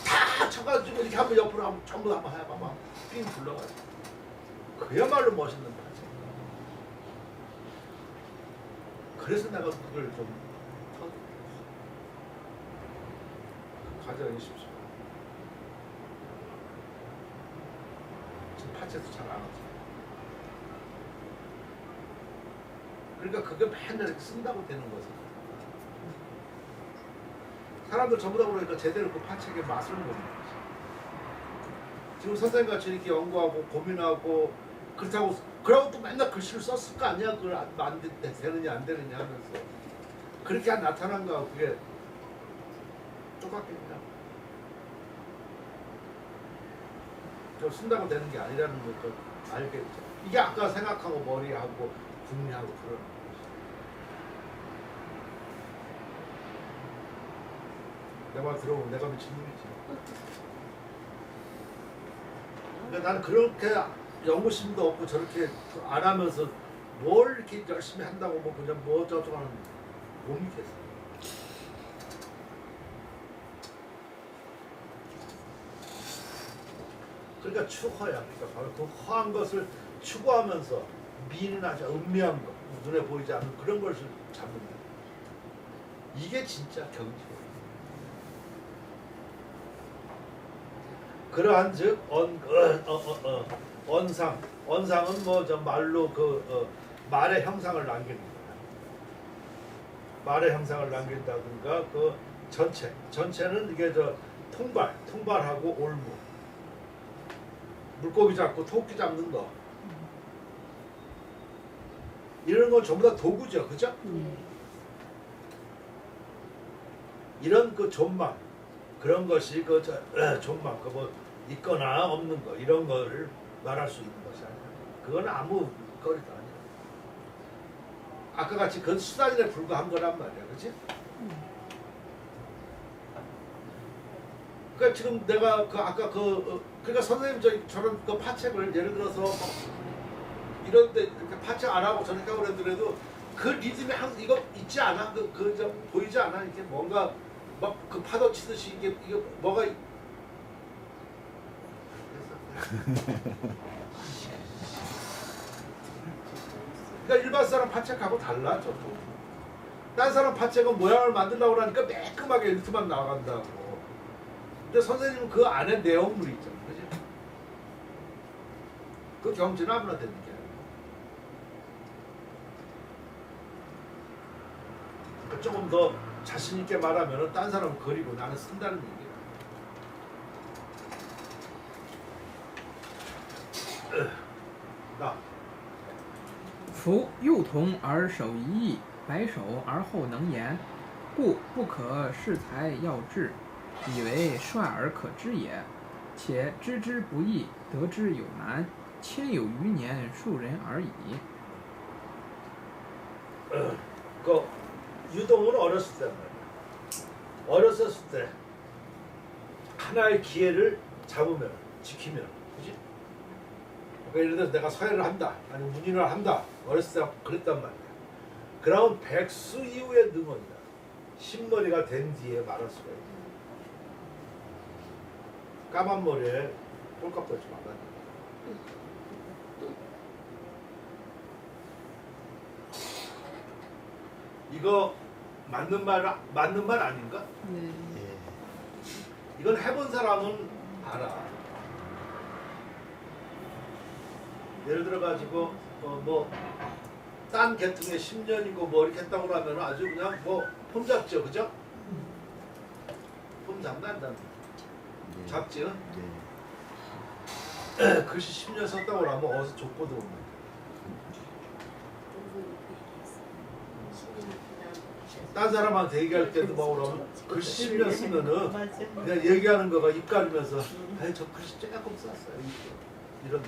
다 쳐가지고 이렇게 한번 옆으로 한번 전부 다 한번 해봐봐. 삥 둘러가지고. 그야말로 멋있는 파지. 그래서 내가 그걸 좀 과정이 쉽죠. 지금 파채도 잘 안 하죠. 그러니까 그게 맨날 이렇게 쓴다고 되는 거지. 사람들 전부 다 그러니까 제대로 그 파책의 맛을 모르는 거지. 지금 선생님같이 이렇게 연구하고 고민하고 그렇다고 그러고 또 맨날 글씨를 썼을 거 아니야. 그걸 되느냐 안 되느냐 하면서 그렇게 나타난 거하고 그게 똑같겠냐. 저 쓴다고 되는 게 아니라는 것도 알겠죠. 이게 아까 생각하고 머리하고 궁리하고 그러는 거지. 내 말 들어보면 내가 미친놈이지. 그러니까 나는 그렇게 연구심도 없고 저렇게 안 하면서 뭘 이렇게 열심히 한다고 뭐 그냥 뭐 저쩌고 하는 못 믿겠어. 그러니까 추허야. 그러니까 바로 그 허한 것을 추구하면서 미인하지 은미한 것, 눈에 보이지 않는 그런 것을 잡는 거. 이게 진짜 경지예요. 그러한즉 언상, 언상은 뭐 저 말로 말의 형상을 남기는 거야. 말의 형상을 남긴다든가 그 전체는 이게 저 통발하고 올무. 물고기 잡고 토끼 잡는 거 이런 건 전부 다 도구죠, 그죠? 이런 그 존망 그런 것이 그 존망 그 뭐 있거나 없는 거 이런 거를 말할 수 있는 것이 아니야. 그건 아무 거리도 아니야. 아까 같이 그 수단에 불과한 거란 말이야, 그렇지? 그러니까 지금 내가 그 아까 그러니까 선생님 저런 그 파책을 예를 들어서 이런데 이렇게 파책 안 하고 저렇게 하고 그러더라도 그 리듬이 항상 이거 있지 않아? 저 보이지 않아? 이렇게 뭔가 막 그 파도 치듯이 이게 뭐가 그러니까 일반 사람 파책하고 달라 저도. 딴 사람 파책은 모양을 만들려고 하니까 매끈하게 일트만 나간다고. 근데 선생님은 그 안에 내용물이 있잖아, 그지? 그 경지는 아무나 되는 게 아니야. 그러니까 조금 더 자신 있게 말하면은 딴 사람은 그리고 나는 쓴다는 얘기야. 나夫幼童而手一艺，白首而后能言，故不可恃才要志，以为帅而可知也。且知之不易，得之有难，千有余年，数人而已。 그 유동은 어렸을 때 말이야. 어렸었을 때 하나의 기회를 잡으면 지키면, 그지? 그러니까 예를 들어서 내가 서예를 한다, 아니면 문인을 한다. 어렸을 때 그랬단 말이야. 그러면 백수 이후의 능언이다. 신머리가 된 뒤에 말할 수가 있다. 까만 머리에 꼴값 떨지 말라. 이거 맞는 말 아닌가? 네. 예. 이건 해본 사람은 알아. 예를 들어 가지고 딴 계통의 10년이고 뭐 이렇게 했다고 하면 아주 그냥 폼 잡죠, 그죠? 폼 잡는다. 예. 잡지요? 예. 글씨 10년 썼다고 하면 어디서 족보도 없는. 딴 사람한테 얘기할 때도 막 그러면 글씨 10년 쓰면은 맞아. 그냥 얘기하는 거가 입 가리면서 아니 저 글씨 조금 썼어요. 이런.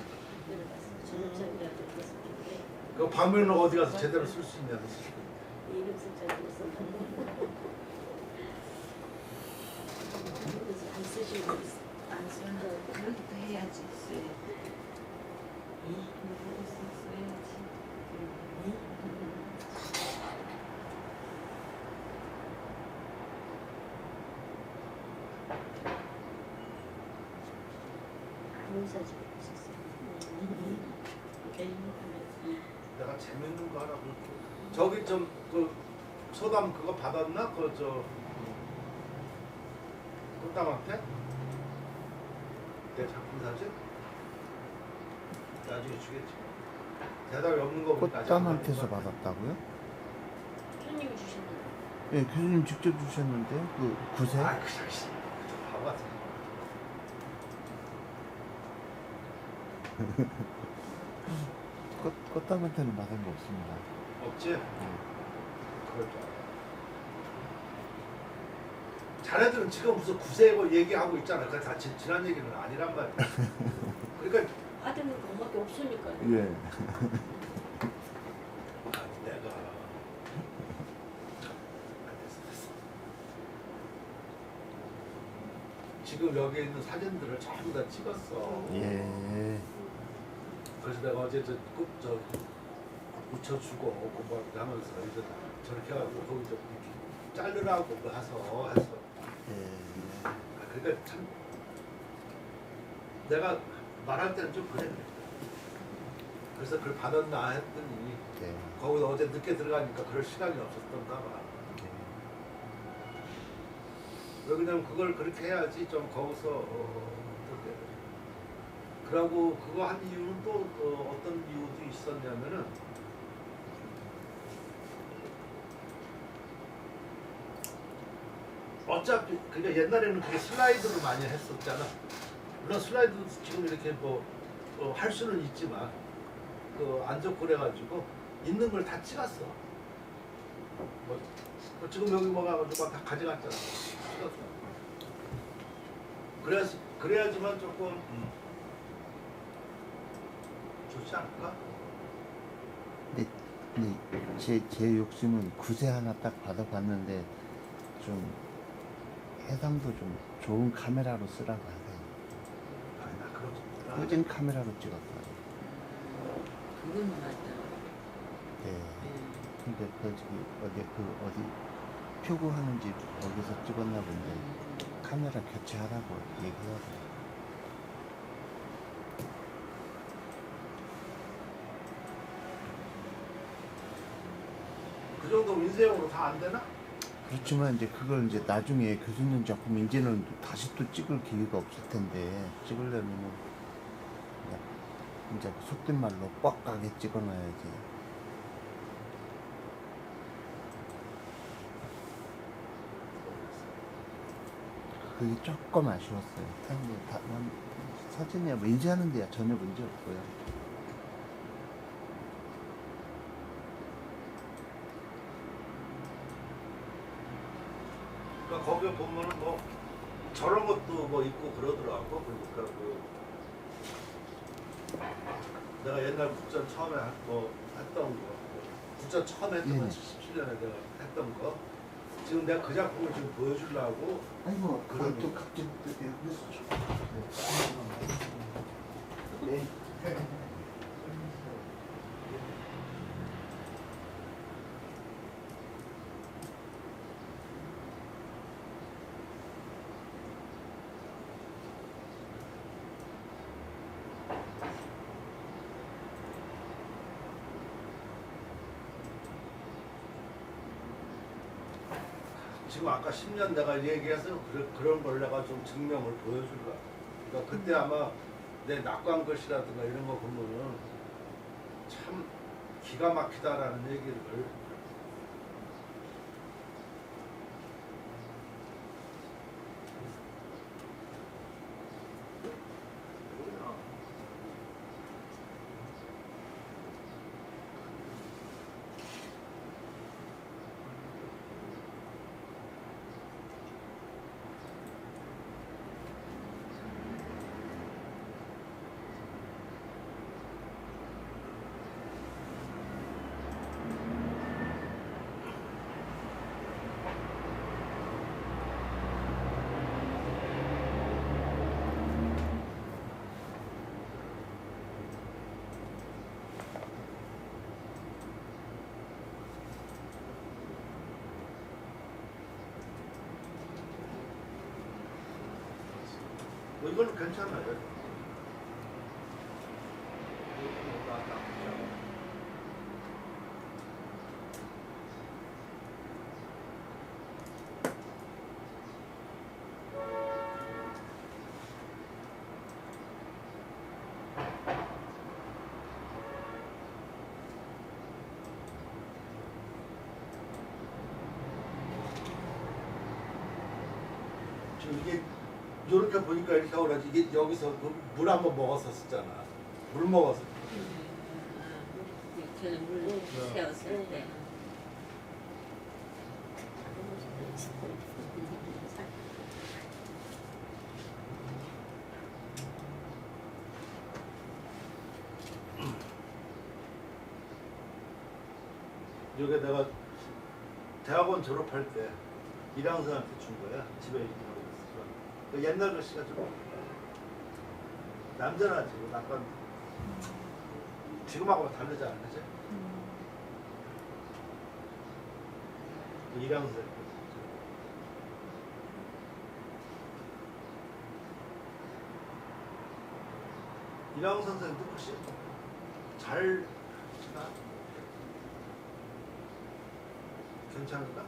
그 반면은 어디 가서 제대로 쓸 수 있냐고. 이름 숫자로 썼는데 안 쓰시고 있어. 안 쓰는 그렇게 해야지. 써야지. 문사 지고 있었어. 내가 재밌는 거 하나 볼게. 저기 좀 그 소담 그거 받았나? 그저 꽃담한테 내 작품 사진 나중에 주겠지. 대답이 없는 거 보니까 꽃담한테서 받았다고요? 교수님이 주신 거. 예, 교수님 직접 주셨는데 그 구세? 아, 그 자식. 바보 같아. 꽃담한테는 받은 거 없습니다. 없지? 예. 그럴 줄 알아. 자네들은 지금 무슨 구세고 얘기하고 있잖아. 그게 다 지난 얘기는 아니란 말이야. 그러니까 아들은 엄마밖에 없으니까. 예. 내가 지금 여기 있는 사진들을 전부 다 찍었어. 예. 그래서 내가 어제 저 붙여주고 공부하기도 하면서 이제 저렇게 해가지고 거기 좀 이렇게 자르라고 해서 예. 그러니까 참 내가 말할 때는 좀 그래. 그래서 그걸 받았나 했더니 예. 거기서 어제 늦게 들어가니까 그럴 시간이 없었던가 봐. 왜 그냥 그걸 그렇게 해야지 좀 거기서 어떻게 그러고 그거 한 이유는 또 어떤 이유도 있었냐면은 어차피 그러니까 옛날에는 그게 슬라이드로 많이 했었잖아. 물론 슬라이드도 지금 이렇게 할 수는 있지만 안 좋고 그래가지고 있는 걸 다 찍었어. 지금 여기 가지고 다 가져갔잖아. 찍었어. 그래야지만 조금 좋지 않을까? 근데 제 욕심은 구세 하나 딱 받아봤는데 좀 해상도 좀 좋은 카메라로 쓰라고 하세요. 아니 나 그런 거 몰라. 후진 카메라로 찍었어요. 그건 맞아. 네. 근데 어디 표구하는지 거기서 찍었나 본데 카메라 교체하라고 얘기하더라고요. 그 정도 인쇄용으로 다 안 되나? 그렇지만 이제 그걸 이제 나중에 교수님 작품 이제는 다시 또 찍을 기회가 없을 텐데 찍으려면은 그냥 이제 속된 말로 뻑하게 찍어놔야지. 그게 조금 아쉬웠어요. 사진이야 뭐 인쇄하는 데야 전혀 문제 없고요. 거기 보면은 뭐 저런 것도 뭐 있고 그러더라고. 그러니까 그 내가 옛날 국전 처음에 뭐 했던 거, 국전 처음 했던 거 77년에 내가 했던 거. 지금 내가 그 작품을 지금 보여주려고. 아이고 그러네. 또 갑자기 또 여기서 네. 지금 아까 10년 내가 얘기해서 그런 걸 내가 좀 증명을 보여줄까. 그러니까 그때 아마 내 낙관 글씨라든가 이런 거 보면은 참 기가 막히다라는 얘기를. 뭐 이거는 괜찮아요. 지금 이게 이렇게 보니까 이렇게 하고라지 이게 여기서 물 한번 먹었었잖아. 물 먹었어. 저는 물 세웠을 때. 이게 내가 대학원 졸업할 때 이랑선한테 준 거야. 집에 이렇게 하고 있어. 그 옛날 글씨가 좀 남자나지. 약간 지금하고 다르잖아, 그지? 이랑선. 이랑 선생님도 혹시 잘 치나? 괜찮은가?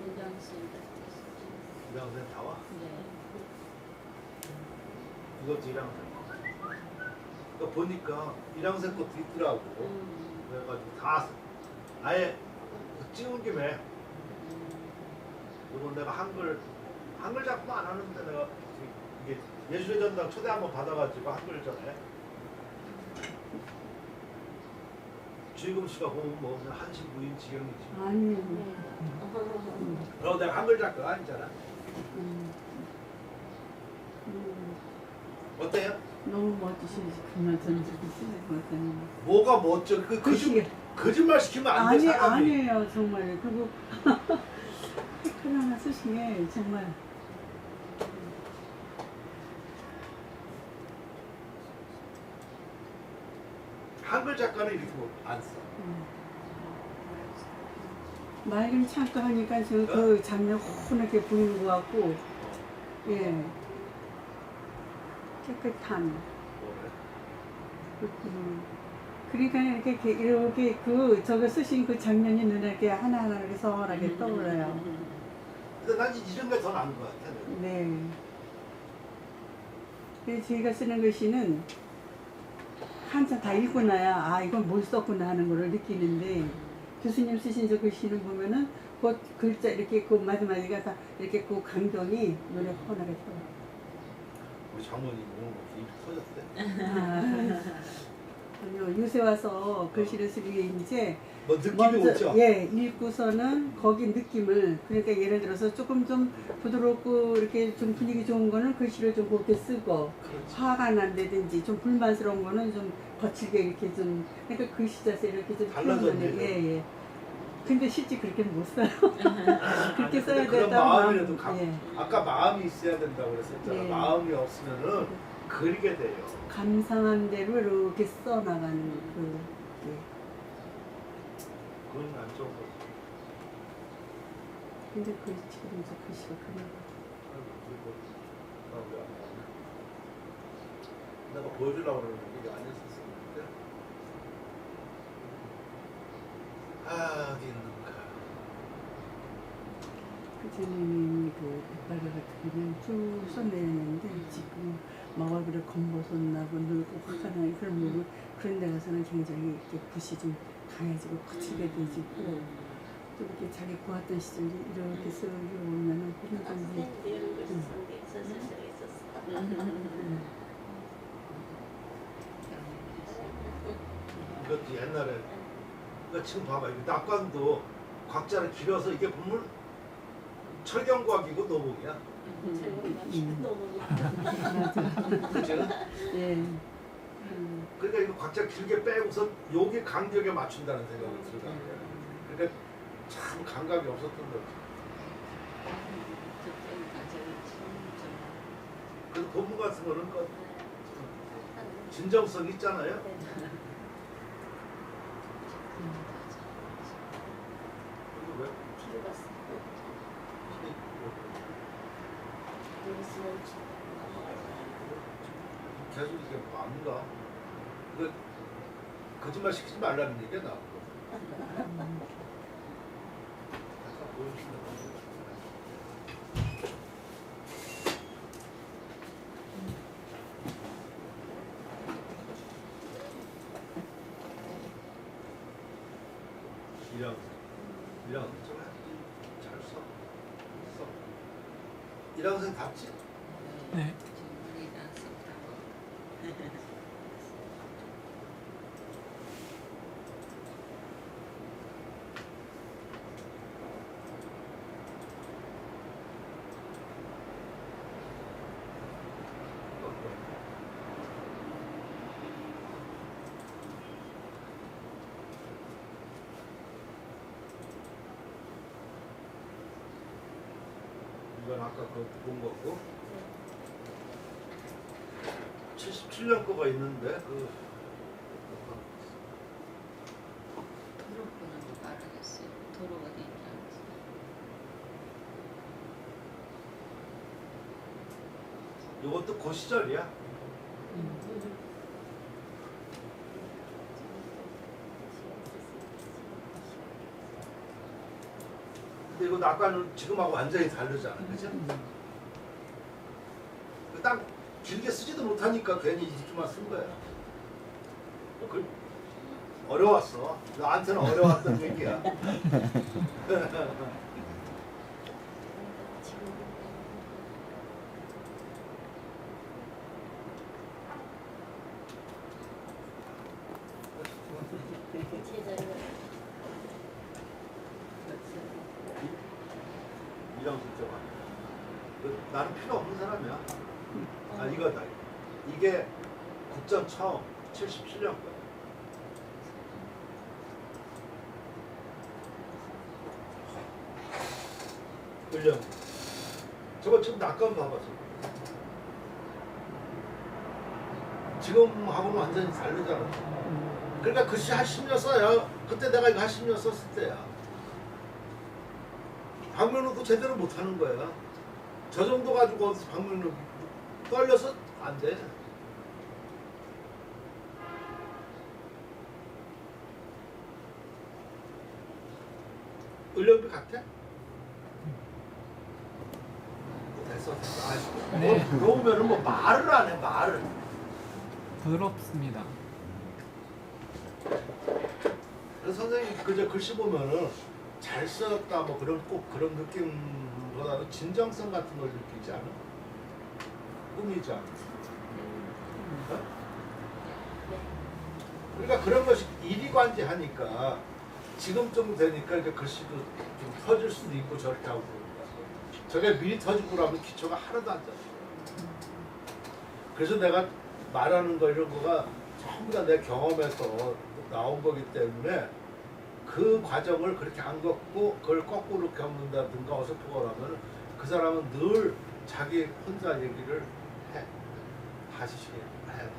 굉장했습니다. 이랑 선생님 다 와? 네. 이것도 이랑 선생님. 그러니까 보니까 이랑 선생님 것도 있더라고. 그래가지고 다 아예 찍은 김에 이건 내가 한글 작품 안 하는데 내가 이게 예술의 전당 초대 한번 받아가지고 한글 전에 주희금 씨가 보면 뭐 한시 부인 지경이지. 아니요. 그럼 내가 한글 작가가 아니잖아. 어때요? 너무 멋지시지. 그만 던지고 쓰는 거잖아요. 뭐가 멋져? 거짓말 시키면 안 돼. 아니, 사람이. 아니에요. 정말. 그거 하나 쓰신 게 정말. 한글 작가는 이렇게 안 써. 맑은 창가 하니까 그 장면 환하게 보이는 것 같고, 예. 깨끗한. 그러니까 이렇게 저거 쓰신 그 장면이 눈에 이렇게 하나하나 이렇게 선하게 떠올라요. 근데 난 이런 게 더 나은 것 같아. 네. 그래서 저희가 쓰는 글씨는 한참 다 읽고 나야 아 이건 뭘 썼구나 하는 걸 느끼는데 교수님 쓰신 저 글씨는 보면은 그 글자 이렇게 그 마디마디가 다 이렇게 그 강경이 눈에 훤하게 떠요. 우리 장모님 오늘 입 터졌대. 아니요, 요새 와서 글씨를 쓰기 위해 이제 뭐 느낌이 오죠? 예, 읽고서는 거기 느낌을, 그러니까 예를 들어서 조금 좀 부드럽고 이렇게 좀 분위기 좋은 거는 글씨를 좀 곱게 쓰고, 그렇지. 화가 난다든지 좀 불만스러운 거는 좀 거칠게 이렇게 좀, 그러니까 글씨 자세 이렇게 좀 달라졌네, 표현을, 예, 예. 근데 실제 그렇게 못 써요. 그렇게 써야 근데 그런 된다고 마음이라도 예. 아까 마음이 있어야 된다고 그랬었잖아. 예. 마음이 없으면은 그리게 돼요. 감상한 대로 이렇게 써나가는 그, 예. 그건 안 좋은 거지. 근데 그 지금 이제 글씨가 그냥 내가 보여주려고 그러는데 이게 아니었었는데. 아, 어디 있는가. 그전에는 그 백발가 같은 그냥 쭉 써내는데 지금 막 얼굴에 검버섯 나고 늙고 화가나 그런 부분, 그런 데 가서는 굉장히 이렇게 붓이 좀 강해지고 거칠게 되지고, 또 이렇게 자기 보았던 시절이 이렇게 쓰기 보면은 그런 좀 이런 걸 썼는데 있었어. 이것도 옛날에 그러니까 지금 봐봐. 이거 낙관도 곽자를 길어서 이게 보면 철경곽이고 노목이야. 너무 그죠? 예. 그러니까 이거 곽자 길게 빼고서 여기 간격에 맞춘다는 생각이 들어요. 그러니까 참 감각이 없었던 거지. 그래서 본문 같은 거는 그 진정성이 있잖아요. 그리고 왜 뒤로 갔어. 여기서는 계속 이게 뭔가 그 거짓말 시키지 말라는 얘기야 나. 이랑 잘 써. 이랑생 답지? 네. 이건 아까 그 본 거고 77년 거가 있는데 그 도로권은 뭐 말하겠어요. 도로가 되지 않지. 이것도 그 시절이야. 근데 이거 아까는 지금하고 완전히 다르잖아, 그죠? 딱 길게 쓰지도 못하니까 괜히 이렇게만 쓴 거야. 그 어려웠어. 나한테는 어려웠던 얘기야. 제자리가 이랑 진짜 나는 필요 없는 사람이야. 아 이거다. 이게 국전 처음 77년 거야. 을령. 저거 지금 낙관 봐봐. 지금하고는 완전히 다르잖아. 그러니까 글씨 한 10년 써야 그때 내가 이거 한 10년 썼을 때야. 방면으로도 제대로 못하는 거야. 저 정도 가지고 어디서 방면으로 떨려서 안 돼. 을령비 같아? 됐어. 네. 그러면은 뭐 말을 안 해, 말을. 부드럽습니다. 그래서 선생님 그저 글씨 보면은 잘 썼다 뭐 그런 꼭 그런 느낌보다는 진정성 같은 걸 느끼지 않아? 꾸미지 않아? 어? 그러니까 그런 것이 이리관지하니까 지금쯤 되니까 이제 글씨도 좀 터질 수도 있고 저렇게 하고 그러니까 저게 미리 터지고 그러면 기초가 하나도 안 잡혀. 그래서 내가 말하는 거 이런 거가 전부 다 내 경험에서 나온 거기 때문에 그 과정을 그렇게 안 겪고 그걸 거꾸로 겪는다든가 어설프거나 하면 그 사람은 늘 자기 혼자 얘기를 해. 다시 해야 돼.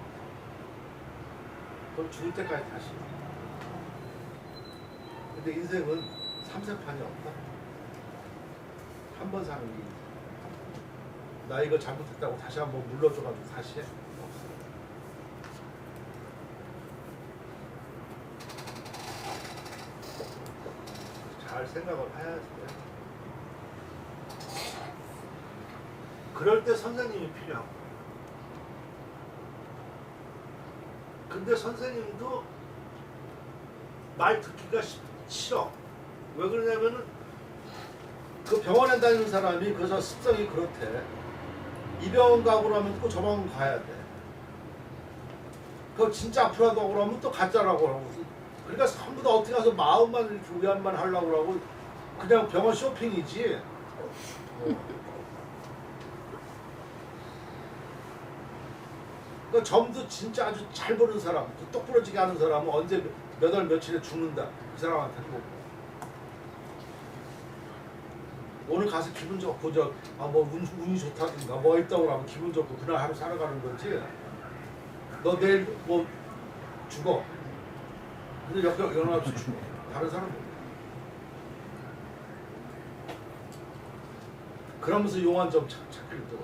그럼 죽을 때까지 다시 해. 근데 인생은 삼세판이 없다. 한 번 사는 게 인생. 나 이거 잘못했다고 다시 한번 물러줘가지고 다시 해? 없어. 잘 생각을 해야 돼. 그럴 때 선생님이 필요하고. 근데 선생님도 말 듣기가 싫어. 왜 그러냐면은 그 병원에 다니는 사람이 그래서 습성이 그렇대. 이 병원 가고 나면 또 저 병원 가야 돼. 그 진짜 아프다고 그러면 또 가짜라고 하고. 그러니까 전부 다 어떻게 가서 마음만 이렇게 위안만 하려고 하고 그냥 병원 쇼핑이지. 그 점도 진짜 아주 잘 보는 사람, 그 똑부러지게 하는 사람은 언제 몇 월 며칠에 죽는다. 이 사람한테는 뭐. 오늘 가서 기분 좋고 뭐 운이 좋다든가 뭐 있다고 하면 기분 좋고 그날 하루 살아가는 거지. 너 내일 뭐 죽어. 근데 옆에 연합수 죽어. 다른 사람은. 그러면서 용한 점 찾기를 또.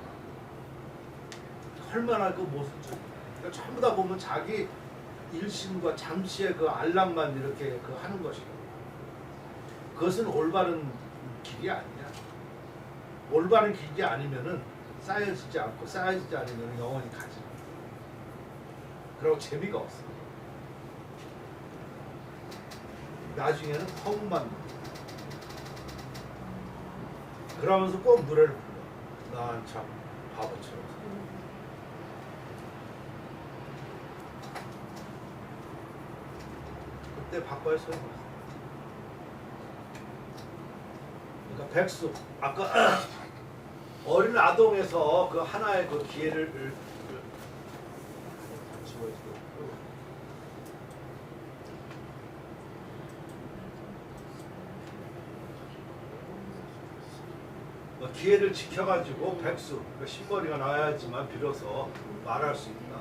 얼마나 그 모습들. 그러니까 전부 다 보면 자기 일심과 잠시의 그 알람만 이렇게 그 하는 것이고. 그것은 올바른 길이 아니야. 올바른 길이 아니면은 쌓여지지 않고 쌓여지지 않으면 영원히 가지. 그리고 재미가 없어. 나중에는 허무만. 그러면서 꼭 노래를 불러. 난 참 바보처럼. 그때 바꿔야 소용이 없어. 그러니까 백수 아까 어린 아동에서 그 하나의 그 기회를 기회를 지켜가지고 백수 그 신거리가 나야지만 비로소 말할 수 있다.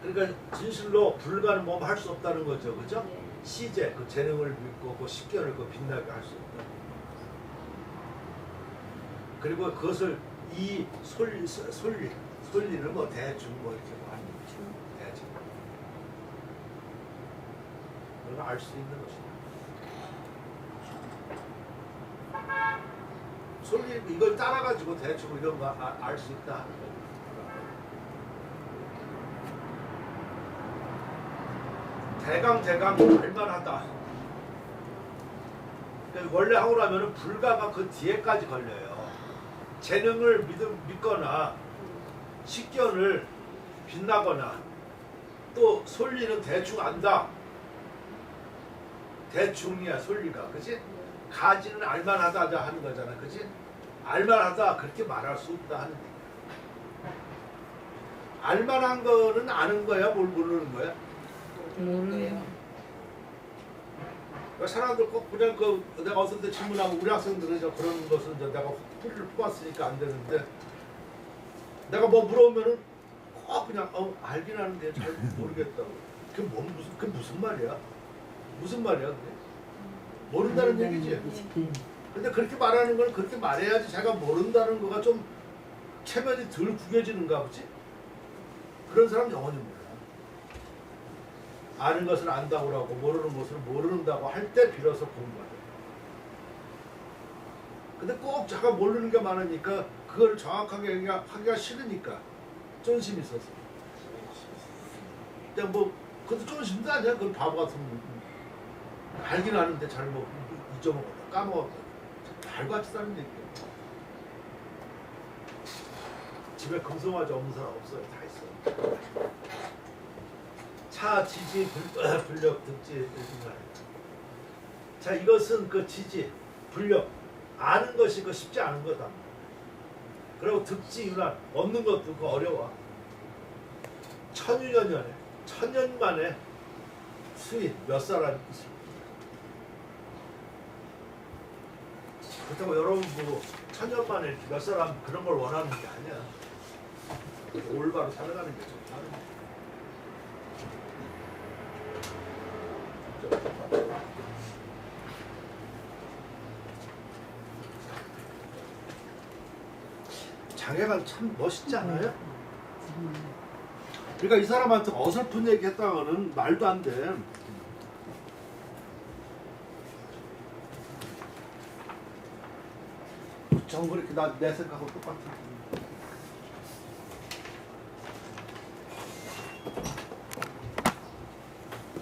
그러니까 진실로 불가는 뭐 할 수 없다는 거죠, 그죠? 시제 그 재능을 믿고 그 식견을 그 빛나게 할 수 있다. 그리고 그것을 이 솔리는 뭐 대충 뭐 이렇게 뭐 하는 거죠. 대충. 그걸 알 수 있는 것이다. 솔리 이걸 따라가지고 대충 이런 거 알 수 있다 하는 거죠. 대강 할만하다. 원래 하고 나면은 불가가 그 뒤에까지 걸려요. 재능을 믿거나 식견을 빛나거나 또 솔리는 대충 안다. 대충이야 솔리가, 그치? 가지는 알만하다 하는 거잖아, 그치? 알만하다 그렇게 말할 수 없다 하는 얘기야. 알만한 거는 아는 거야, 뭘 모르는 거야? 모르요. 사람들 꼭 그냥 그 내가 어떤 때 질문하고 우리 학생들은 저 그런 것은 이제 내가 뿌리를 뽑았으니까 안 되는데 내가 뭐 물어보면은 꼭 그냥 알긴 하는데 잘 모르겠다고. 그게 무슨 말이야? 무슨 말이야 그게? 모른다는 얘기지. 근데 그렇게 말하는 건 그렇게 말해야지 자기가 모른다는 거가 좀 체면이 덜 구겨지는가 보지? 그런 사람 영원히 몰라. 아는 것을 안다고 하고 모르는 것을 모른다고 할 때 비로소 공부하죠. 근데 꼭 자기가 모르는 게 많으니까 그걸 정확하게 하기가 싫으니까 쫀심이 있어서. 그냥 뭐 그것도 쫀심도 아니야. 그건 바보 같은 알긴 아는데 잘 뭐 잊어먹었다 까먹었다. 말같이 사는 얘기야. 집에 금송아지 없는 사람 없어요. 다 있어요. 차, 지지, 불력, 득지, 등등. 자, 이것은 그 지지, 불력 아는 것이 그 쉽지 않은 거다. 그리고 득지, 윤활 얻는 것도 그 어려워. 천유년 전에, 천년 만에 수인 몇 사람 있습니다. 그렇다고 여러분 보고 천년 만에 몇 사람 그런 걸 원하는 게 아니야. 올바로 살아가는 게 좋다는 거야. 장애가 참 멋있지 않아요? 그러니까 이 사람한테 어설픈 얘기 했다가는 말도 안 돼. 전 그렇게 내 생각하고 똑같아.